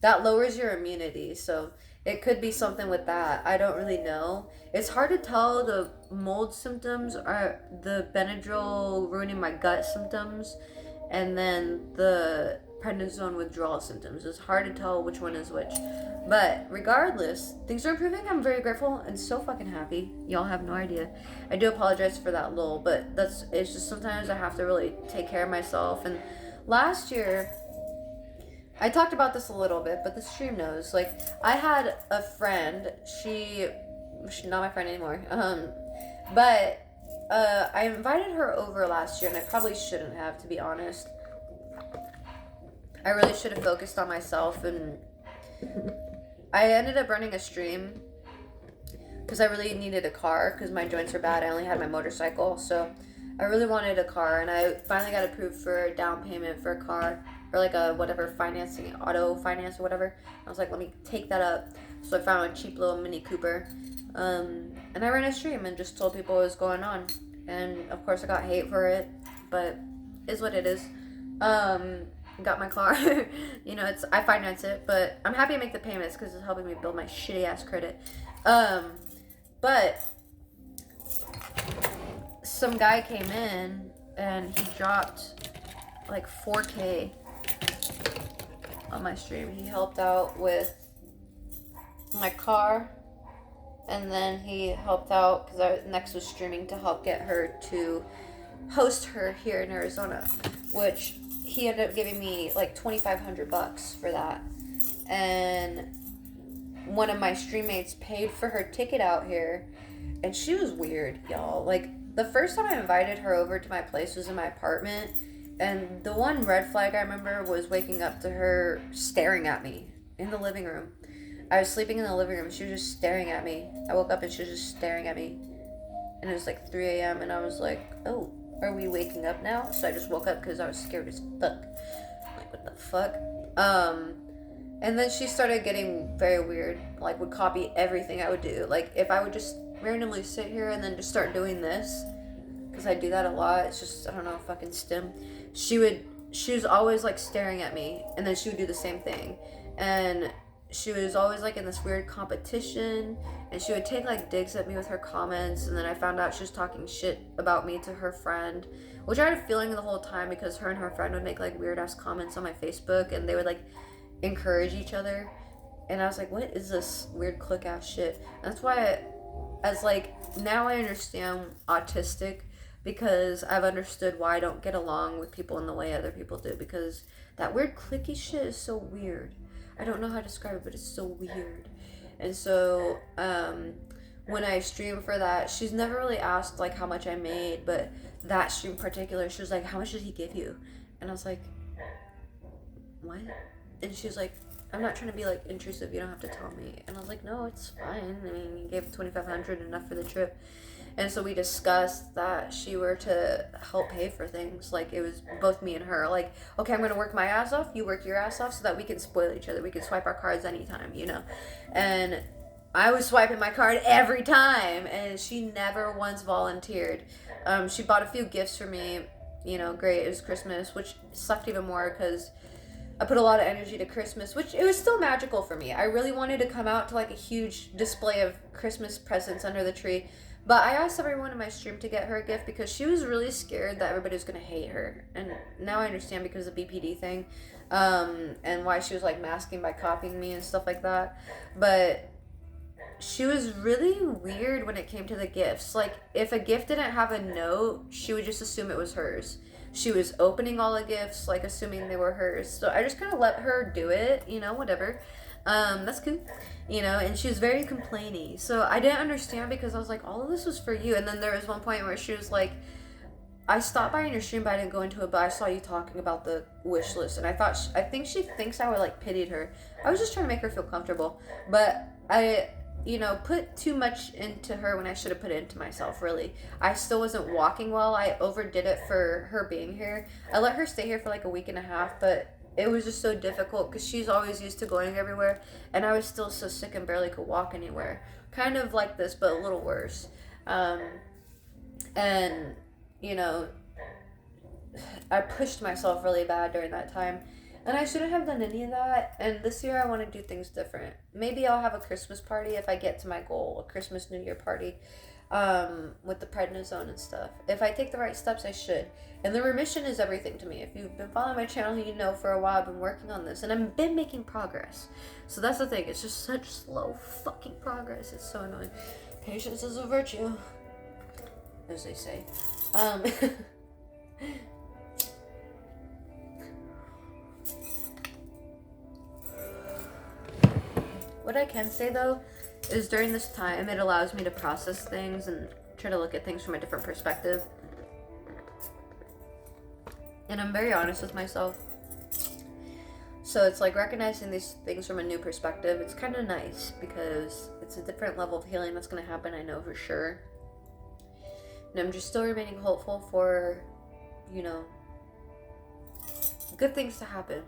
that lowers your immunity. So it could be something with that. I don't really know. It's hard to tell the mold symptoms are the Benadryl ruining my gut symptoms, and then the prednisone withdrawal symptoms. It's hard to tell which one is which. But regardless, things are improving. I'm very grateful and so fucking happy. Y'all have no idea. I do apologize for that lull, but it's just sometimes I have to really take care of myself. And last year, I talked about this a little bit, but the stream knows. Like, I had a friend. She's not my friend anymore. But I invited her over last year, and I probably shouldn't have, to be honest. I really should have focused on myself, and I ended up running a stream because I really needed a car because my joints were bad. I only had my motorcycle, so I really wanted a car, and I finally got approved for a down payment for a car, or like a whatever financing, auto finance or whatever. I was like, let me take that up. So I found a cheap little Mini Cooper, and I ran a stream and just told people what was going on. And of course I got hate for it, but is what it is. Got my car. You know, I finance it, but I'm happy to make the payments because it's helping me build my shitty ass credit. But some guy came in and he dropped like 4K on my stream. He helped out with my car, and then he helped out because I next was streaming to help get her to host her here in Arizona, which he ended up giving me like $2,500 for that. And one of my stream mates paid for her ticket out here, and she was weird, y'all. Like, the first time I invited her over to my place was in my apartment, and the one red flag I remember was waking up to her staring at me in the living room. I was sleeping in the living room. She was just staring at me. I woke up and she was just staring at me. And it was like 3 a.m. and I was like, oh, are we waking up now? So I just woke up because I was scared as fuck. Like, what the fuck? And then she started getting very weird. Like, would copy everything I would do. Like, if I would just randomly sit here and then just start doing this, because I do that a lot. It's just, I don't know, fucking stim. She was always like staring at me, and then she would do the same thing. And she was always like in this weird competition, and she would take like digs at me with her comments. And then I found out she was talking shit about me to her friend, which I had a feeling the whole time because her and her friend would make like weird ass comments on my Facebook, and they would like encourage each other. And I was like, what is this weird click ass shit? And that's why now I understand autistic, because I've understood why I don't get along with people in the way other people do, because that weird clicky shit is so weird. I don't know how to describe it, but it's so weird. And so when I stream for that, she's never really asked like how much I made, but that stream in particular, she was like, how much did he give you? And I was like, what? And she was like, I'm not trying to be like intrusive, you don't have to tell me. And I was like, no, it's fine. I mean, you gave $2,500, enough for the trip. And so we discussed that she were to help pay for things. Like, it was both me and her. Like, okay, I'm going to work my ass off, you work your ass off, so that we can spoil each other. We can swipe our cards anytime, you know? And I was swiping my card every time, and she never once volunteered. She bought a few gifts for me, you know, great. It was Christmas, which sucked even more because I put a lot of energy to Christmas, which it was still magical for me. I really wanted to come out to like a huge display of Christmas presents under the tree. But I asked everyone in my stream to get her a gift because she was really scared that everybody was going to hate her. And now I understand because of the BPD thing, and why she was like masking by copying me and stuff like that. But she was really weird when it came to the gifts. Like, if a gift didn't have a note, she would just assume it was hers. She was opening all the gifts, like assuming they were hers. So I just kind of let her do it, you know, whatever. That's cool, you know, and she was very complainy. So I didn't understand because I was like, all of this was for you. And then there was one point where she was like, I stopped by in your stream, but I didn't go into it, but I saw you talking about the wish list. And I think she thinks I would like pitied her. I was just trying to make her feel comfortable. But you know, put too much into her when I should have put it into myself, really. I still wasn't walking well. I overdid it for her being here. I let her stay here for like a week and a half, but it was just so difficult because she's always used to going everywhere, and I was still so sick and barely could walk anywhere. Kind of like this, but a little worse. And, you know, I pushed myself really bad during that time. And I shouldn't have done any of that. And this year I want to do things different. Maybe I'll have a Christmas party if I get to my goal, a Christmas New Year party, with the prednisone and stuff. If I take the right steps, I should. And the remission is everything to me. If you've been following my channel, you know for a while I've been working on this. And I've been making progress. So that's the thing. It's just such slow fucking progress. It's so annoying. Patience is a virtue, as they say. What I can say though is during this time it allows me to process things and try to look at things from a different perspective. And I'm very honest with myself. So it's like recognizing these things from a new perspective. It's kind of nice because it's a different level of healing that's going to happen, I know for sure. And I'm just still remaining hopeful for, you know, good things to happen.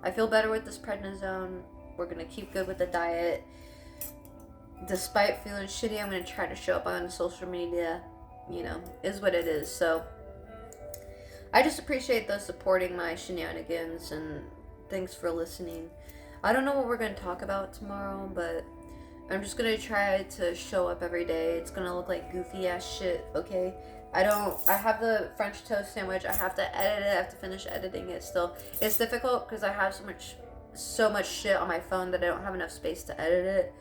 I feel better with this prednisone. We're going to keep good with the diet. Despite feeling shitty, I'm going to try to show up on social media. You know, is what it is. So, I just appreciate those supporting my shenanigans, and thanks for listening. I don't know what we're going to talk about tomorrow, but I'm just going to try to show up every day. It's going to look like goofy ass shit, okay? I have the French toast sandwich. I have to edit it. I have to finish editing it still. It's difficult because I have so much shit on my phone that I don't have enough space to edit it.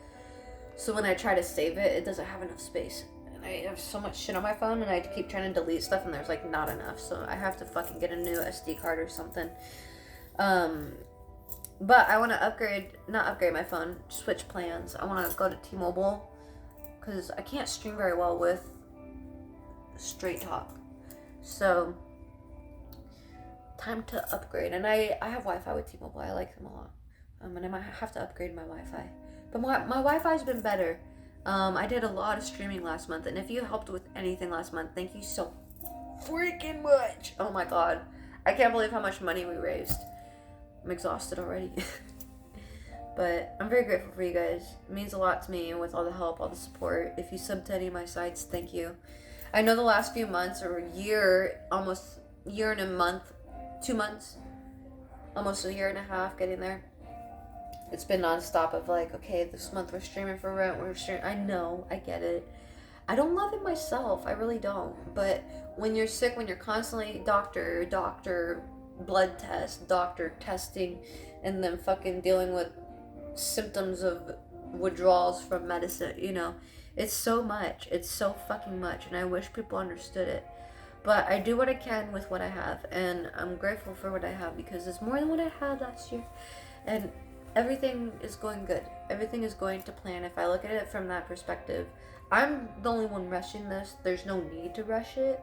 So when I try to save it, it doesn't have enough space. And I have so much shit on my phone, and I keep trying to delete stuff, and there's like not enough. So I have to fucking get a new SD card or something. But I want to not upgrade my phone, switch plans. I want to go to T-Mobile because I can't stream very well with straight talk. So time to upgrade. And I have Wi-Fi with T-Mobile. I like them a lot. And I might have to upgrade my Wi-Fi. But my Wi-Fi's been better. I did a lot of streaming last month, and if you helped with anything last month, thank you so freaking much. Oh my god. I can't believe how much money we raised. I'm exhausted already. But I'm very grateful for you guys. It means a lot to me, and with all the help, all the support. If you sub to any of my sites, thank you. I know the last few months, or a year, almost a year and a month, 2 months, almost a year and a half getting there. It's been nonstop of like, okay, this month we're streaming for rent, we're streaming. I know, I get it. I don't love it myself, I really don't. But when you're sick, when you're constantly doctor, blood test, doctor testing, and then fucking dealing with symptoms of withdrawals from medicine, you know, it's so much. It's so fucking much, and I wish people understood it. But I do what I can with what I have, and I'm grateful for what I have because it's more than what I had last year. And everything is going good. Everything is going to plan. If I look at it from that perspective, I'm the only one rushing this. There's no need to rush it.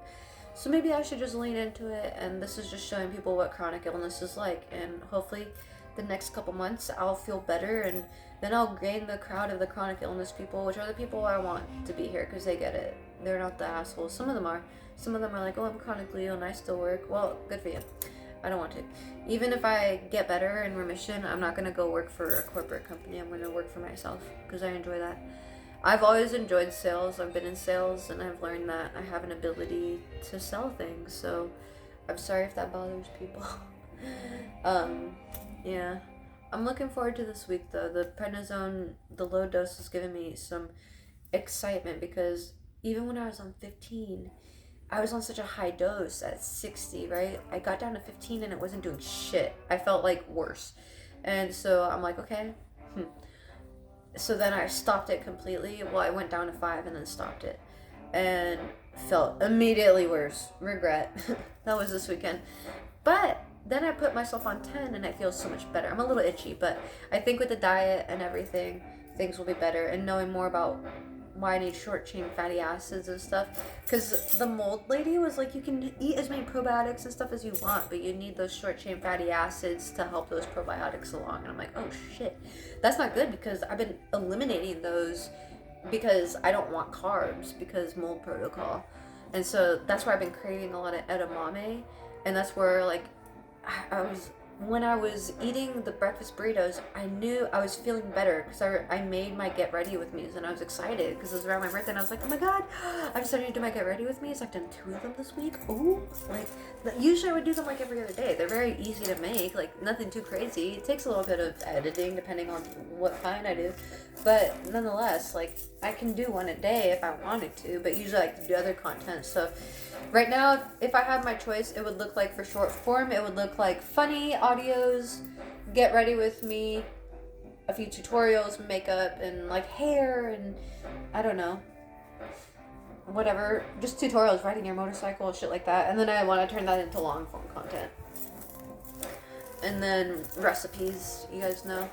So maybe I should just lean into it. And this is just showing people what chronic illness is like. And hopefully the next couple months I'll feel better. And then I'll gain the crowd of the chronic illness people, which are the people I want to be here because they get it. They're not the assholes. Some of them are. Some of them are like, oh, I'm chronically ill and I still work. Well, good for you. I don't want to. Even if I get better in remission, I'm not going to go work for a corporate company. I'm going to work for myself because I enjoy that. I've always enjoyed sales. I've been in sales, and I've learned that I have an ability to sell things. So I'm sorry if that bothers people. Yeah. I'm looking forward to this week, though. The prednisone, the low dose has given me some excitement because even when I was on 15... I was on such a high dose at 60, right? I got down to 15 and it wasn't doing shit. I felt like worse. And so I'm like, okay. So then I stopped it completely. Well, I went down to 5 and then stopped it. And felt immediately worse. Regret. That was this weekend. But then I put myself on 10 and I feel so much better. I'm a little itchy, but I think with the diet and everything, things will be better. And knowing more about why I need short chain fatty acids and stuff, because the mold lady was like, you can eat as many probiotics and stuff as you want, but you need those short chain fatty acids to help those probiotics along. And I'm like, oh shit, that's not good because I've been eliminating those because I don't want carbs because mold protocol. And so that's why I've been craving a lot of edamame. And that's where, like, when I was eating the breakfast burritos, I knew I was feeling better because I made my get ready with me's, and I was excited because it was around my birthday, and I was like, oh my god, I'm starting to do my get ready with me's. I've done 2 of them this week. Ooh, like, usually I would do them like every other day. They're very easy to make, like nothing too crazy. It takes a little bit of editing depending on what kind I do, but nonetheless, like, I can do one a day if I wanted to, but usually I like to do other content. So right now, if I had my choice, it would look like, for short form, it would look like funny audios, get ready with me, a few tutorials, makeup, and like hair, and I don't know, whatever, just tutorials, riding your motorcycle, shit like that. And then I want to turn that into long form content. And then recipes, you guys know.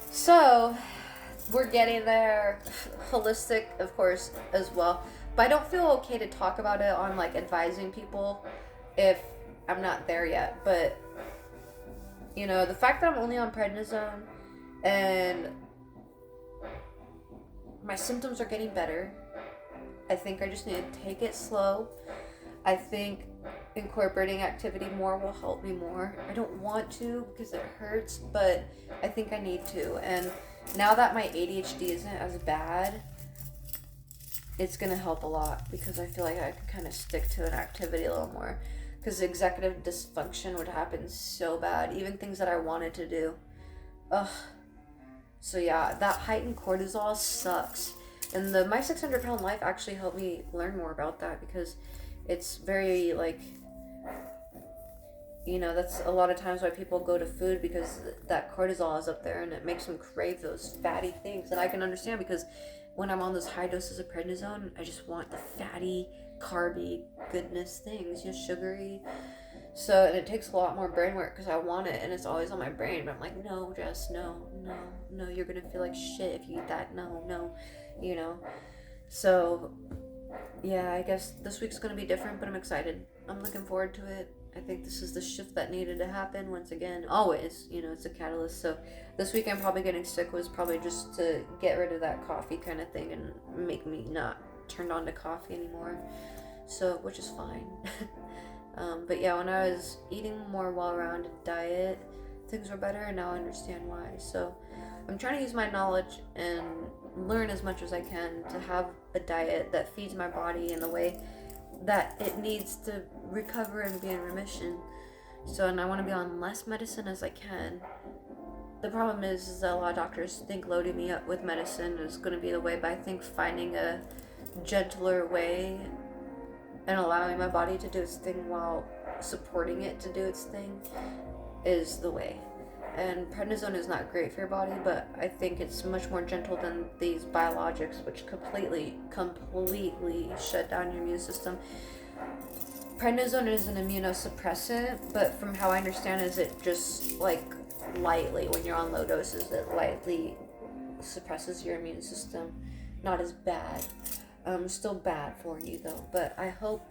So we're getting there. Holistic, of course, as well. But I don't feel okay to talk about it on, like, advising people if I'm not there yet. But, you know, the fact that I'm only on prednisone and my symptoms are getting better, I think I just need to take it slow. I think incorporating activity more will help me more. I don't want to because it hurts, but I think I need to. And now that my ADHD isn't as bad, it's going to help a lot because I feel like I can kind of stick to an activity a little more, because executive dysfunction would happen so bad, even things that I wanted to do. Ugh. So yeah, that heightened cortisol sucks. And the My 600 Pound Life actually helped me learn more about that, because it's very, like, you know, that's a lot of times why people go to food, because that cortisol is up there and it makes them crave those fatty things. And I can understand, because when I'm on those high doses of prednisone, I just want the fatty, carby goodness things, you know, sugary. So, and it takes a lot more brain work because I want it, and it's always on my brain. But I'm like, no, Jess, no, you're gonna feel like shit if you eat that. No, you know. So, yeah, I guess this week's gonna be different, but I'm excited. I'm looking forward to it. I think this is the shift that needed to happen once again. Always, you know, it's a catalyst. So this week I'm probably getting sick was probably just to get rid of that coffee kind of thing and make me not turned on to coffee anymore. So, which is fine. But yeah, when I was eating more well-rounded diet, things were better, and now I understand why. So I'm trying to use my knowledge and learn as much as I can to have a diet that feeds my body in the way that it needs to recover and be in remission. So, and I want to be on less medicine as I can. The problem is that a lot of doctors think loading me up with medicine is going to be the way, but I think finding a gentler way and allowing my body to do its thing while supporting it to do its thing is the way. And prednisone is not great for your body, but I think it's much more gentle than these biologics, which completely shut down your immune system. Prednisone is an immunosuppressant, but from how I understand is it just, like, lightly, when you're on low doses, it lightly suppresses your immune system. Not as bad. Still bad for you though, but I hope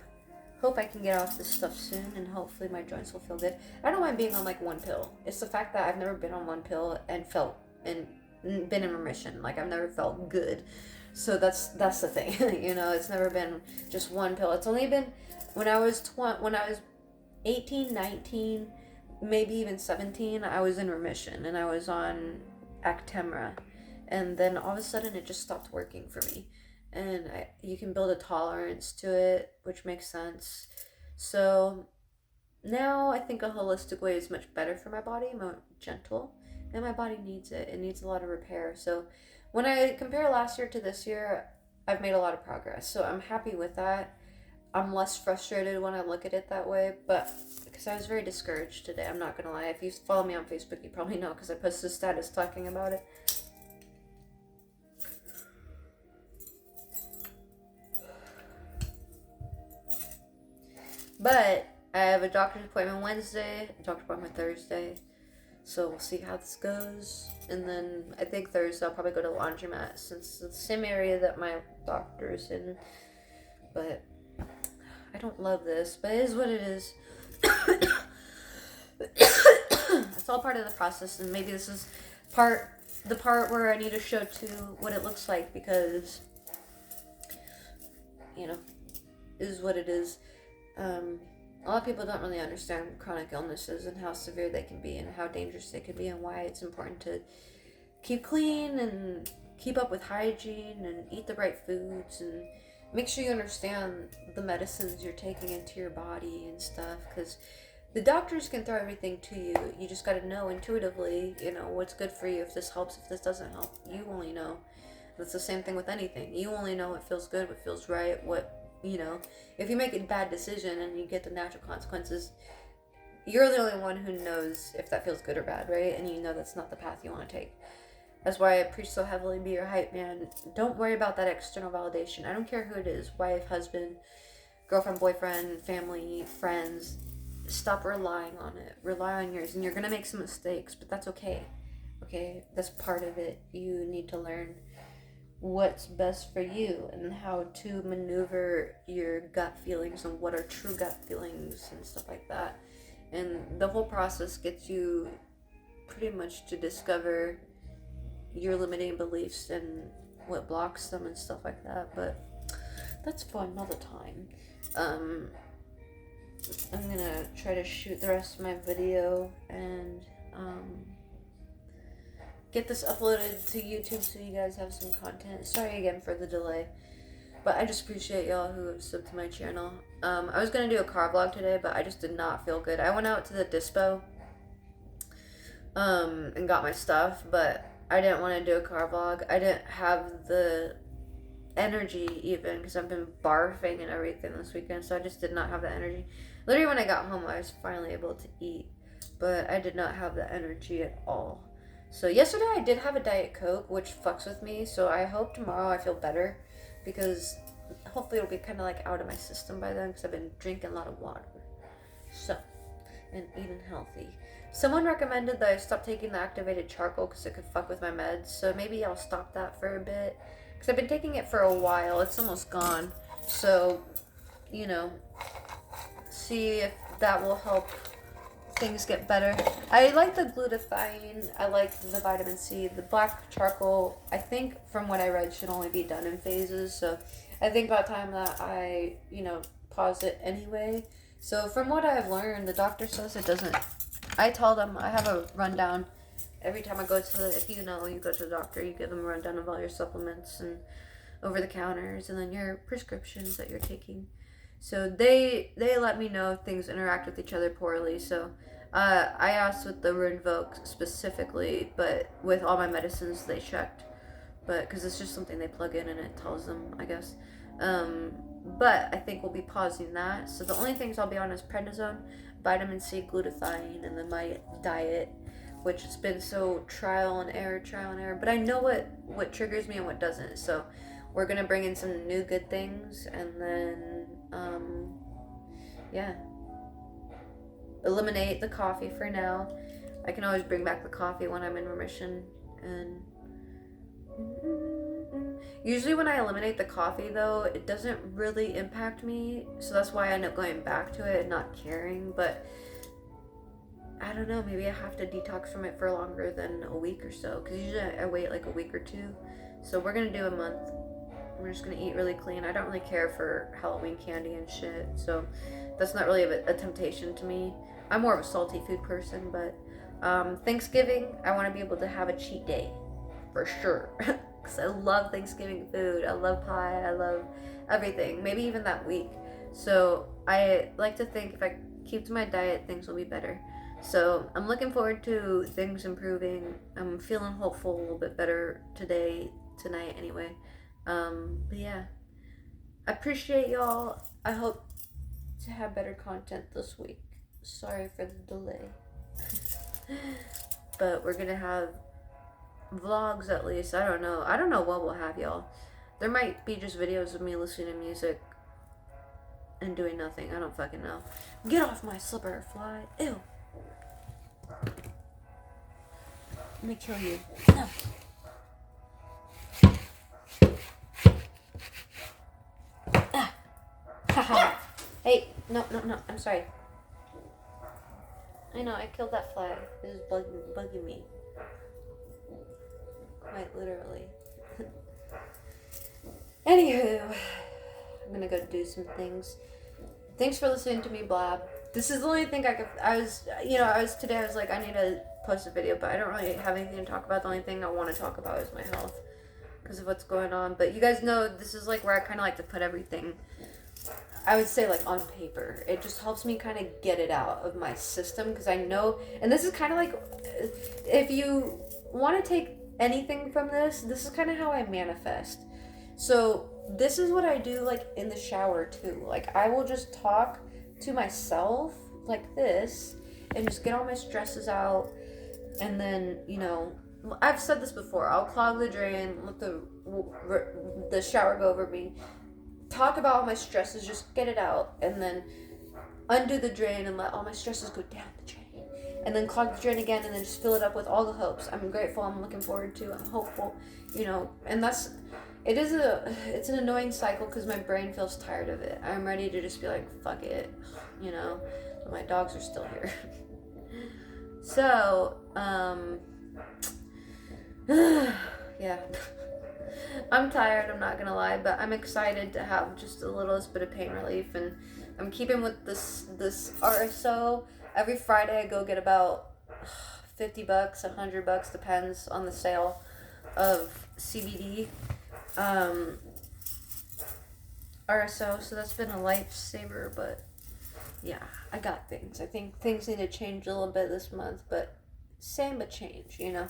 I can get off this stuff soon, and hopefully my joints will feel good. I don't mind being on, like, one pill. It's the fact that I've never been on one pill and felt and been in remission. Like, I've never felt good. So that's the thing. You know, it's never been just one pill. It's only been when I was 18, 19, maybe even 17, I was in remission and I was on Actemra, and then all of a sudden it just stopped working for me. And you can build a tolerance to it, which makes sense. So now I think a holistic way is much better for my body, more gentle, and my body needs it. It needs a lot of repair. So when I compare last year to this year, I've made a lot of progress. So I'm happy with that. I'm less frustrated when I look at it that way, but because I was very discouraged today, I'm not gonna lie. If you follow me on Facebook, you probably know, because I posted a status talking about it. But I have a doctor's appointment Wednesday, a doctor's appointment Thursday, so we'll see how this goes. And then I think Thursday I'll probably go to laundromat, since it's the same area that my doctor is in. But I don't love this, but it is what it is. It's all part of the process, and maybe this is part the part where I need to show to what it looks like, because, you know, is what it is. A lot of people don't really understand chronic illnesses and how severe they can be and how dangerous they can be, and why it's important to keep clean and keep up with hygiene and eat the right foods, and make sure you understand the medicines you're taking into your body and stuff, because the doctors can throw everything to you. You just got to know intuitively, you know, what's good for you. If this helps, if this doesn't help, you only know. It's the same thing with anything. You only know what feels good, what feels right, what, you know. If you make a bad decision and you get the natural consequences, you're the only one who knows if that feels good or bad, right? And you know that's not the path you want to take. That's why I preach so heavily, be your hype man. Don't worry about that external validation. I don't care who it is, wife, husband, girlfriend, boyfriend, family, friends. Stop relying on it. Rely on yours. And you're going to make some mistakes, but that's okay. Okay? That's part of it. You need to learn what's best for you and how to maneuver your gut feelings and what are true gut feelings and stuff like that. And the whole process gets you pretty much to discover your limiting beliefs and what blocks them and stuff like that. But that's for another time. I'm gonna try to shoot the rest of my video and get this uploaded to YouTube so you guys have some content. Sorry again for the delay, but I just appreciate y'all who have subbed to my channel. I was gonna do a car vlog today, but I just did not feel good. I went out to the dispo and got my stuff, but I didn't want to do a car vlog. I didn't have the energy even, because I've been barfing and everything this weekend, so I just did not have the energy. Literally when I got home I was finally able to eat, but I did not have the energy at all. So yesterday I did have a Diet Coke, which fucks with me, so I hope tomorrow I feel better, because hopefully it'll be kind of like out of my system by then, because I've been drinking a lot of water. So, and eating healthy. Someone recommended that I stop taking the activated charcoal because it could fuck with my meds, so maybe I'll stop that for a bit. Because I've been taking it for a while. It's almost gone. So, you know, see if that will help things get better. I like the glutathione. I like the vitamin C. The black charcoal, I think, from what I read, should only be done in phases. So I think about time that I, you know, pause it anyway. So from what I've learned, the doctor says it doesn't. I tell them, I have a rundown. Every time I go to the, if you know, you go to the doctor, you give them a rundown of all your supplements and over-the-counters, and then your prescriptions that you're taking. So they let me know if things interact with each other poorly. So I asked with the Rinvoq specifically, but with all my medicines they checked. But because it's just something they plug in and it tells them, I guess. But I think we'll be pausing that. So the only things I'll be on is prednisone, vitamin C, glutathione, and then my diet, which has been so trial and error. But I know what triggers me and what doesn't. So we're going to bring in some new good things, and then, yeah. Eliminate the coffee for now. I can always bring back the coffee when I'm in remission. And usually when I eliminate the coffee, though, it doesn't really impact me. So that's why I end up going back to it and not caring. But I don't know, maybe I have to detox from it for longer than a week or so, because usually I wait like a week or two. So we're gonna do a month. We're just gonna eat really clean. I don't really care for Halloween candy and shit, so that's not really a temptation to me. I'm more of a salty food person, but Thanksgiving, I want to be able to have a cheat day for sure, because I love Thanksgiving food. I love pie. I love everything. Maybe even that week. So I like to think if I keep to my diet, things will be better. So I'm looking forward to things improving. I'm feeling hopeful a little bit better tonight anyway. But yeah, I appreciate y'all. I hope to have better content this week. Sorry for the delay. But we're gonna have vlogs at least. I don't know what we'll have, y'all. There might be just videos of me listening to music and doing nothing. I don't fucking know. Get off my slipper, fly. Ew. Let me kill you. No. Ah. Haha. Hey, no. I'm sorry. I know, I killed that fly. It was bugging me. Quite literally. Anywho, I'm gonna go do some things. Thanks for listening to me blab. This is the only thing I was like, I need to post a video, but I don't really have anything to talk about. The only thing I want to talk about is my health because of what's going on. But you guys know this is like where I kind of like to put everything, I would say, like on paper. It just helps me kind of get it out of my system because I know, and this is kind of like, if you want to take anything from this is kind of how I manifest. So this is what I do like in the shower too. Like I will just talk to myself like this and just get all my stresses out, and then, you know, I've said this before, I'll clog the drain, let the shower go over me, talk about all my stresses, just get it out, and then undo the drain and let all my stresses go down the drain, and then clog the drain again, and then just fill it up with all the hopes I'm grateful, I'm looking forward to, I'm hopeful, you know. And it's an annoying cycle because my brain feels tired of it. I'm ready to just be like, fuck it, you know. But my dogs are still here. So, yeah. I'm tired, I'm not gonna lie, but I'm excited to have just the littlest bit of pain relief, and I'm keeping with this RSO. Every Friday I go get about $50, $100, depends on the sale of CBD RSO, so that's been a lifesaver. But yeah, I got things. I think things need to change a little bit this month, but same but change, you know.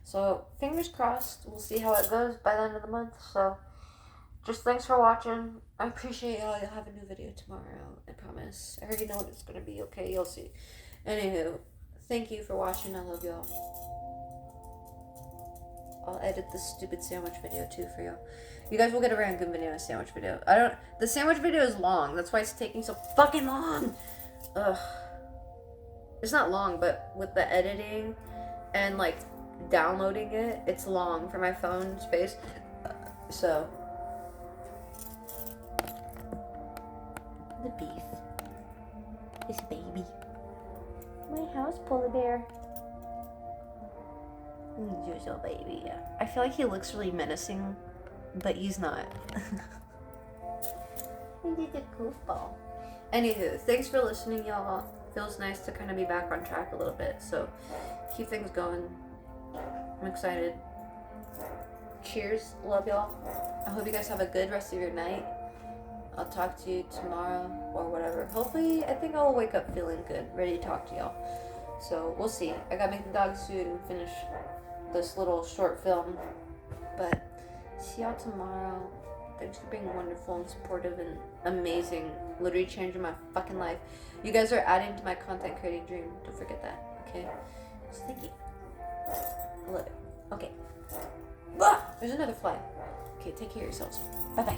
So fingers crossed, we'll see how it goes by the end of the month. So just thanks for watching. I appreciate y'all. You'll have a new video tomorrow, I promise. I already know what it's gonna be, okay? You'll see. Anywho, thank you for watching. I love y'all. I'll edit this stupid sandwich video too for y'all. You guys will get a random video and a sandwich video. The sandwich video is long. That's why it's taking so fucking long. Ugh. It's not long, but with the editing and like downloading it, it's long for my phone space. So the beef is baby. My house polar bear. You're so baby. I feel like he looks really menacing, but he's not. He's a goofball. Anywho, thanks for listening, y'all. Feels nice to kind of be back on track a little bit, so keep things going. I'm excited. Cheers. Love y'all. I hope you guys have a good rest of your night. I'll talk to you tomorrow or whatever. Hopefully, I think I'll wake up feeling good, ready to talk to y'all. So we'll see. I gotta make the dog's food and finish this little short film. But see y'all tomorrow. Thanks for being wonderful and supportive and amazing. Literally changing my fucking life. You guys are adding to my content creating dream. Don't forget that, okay? So thank you. I love it. Okay. Ah, there's another fly. Okay, take care of yourselves. Bye-bye.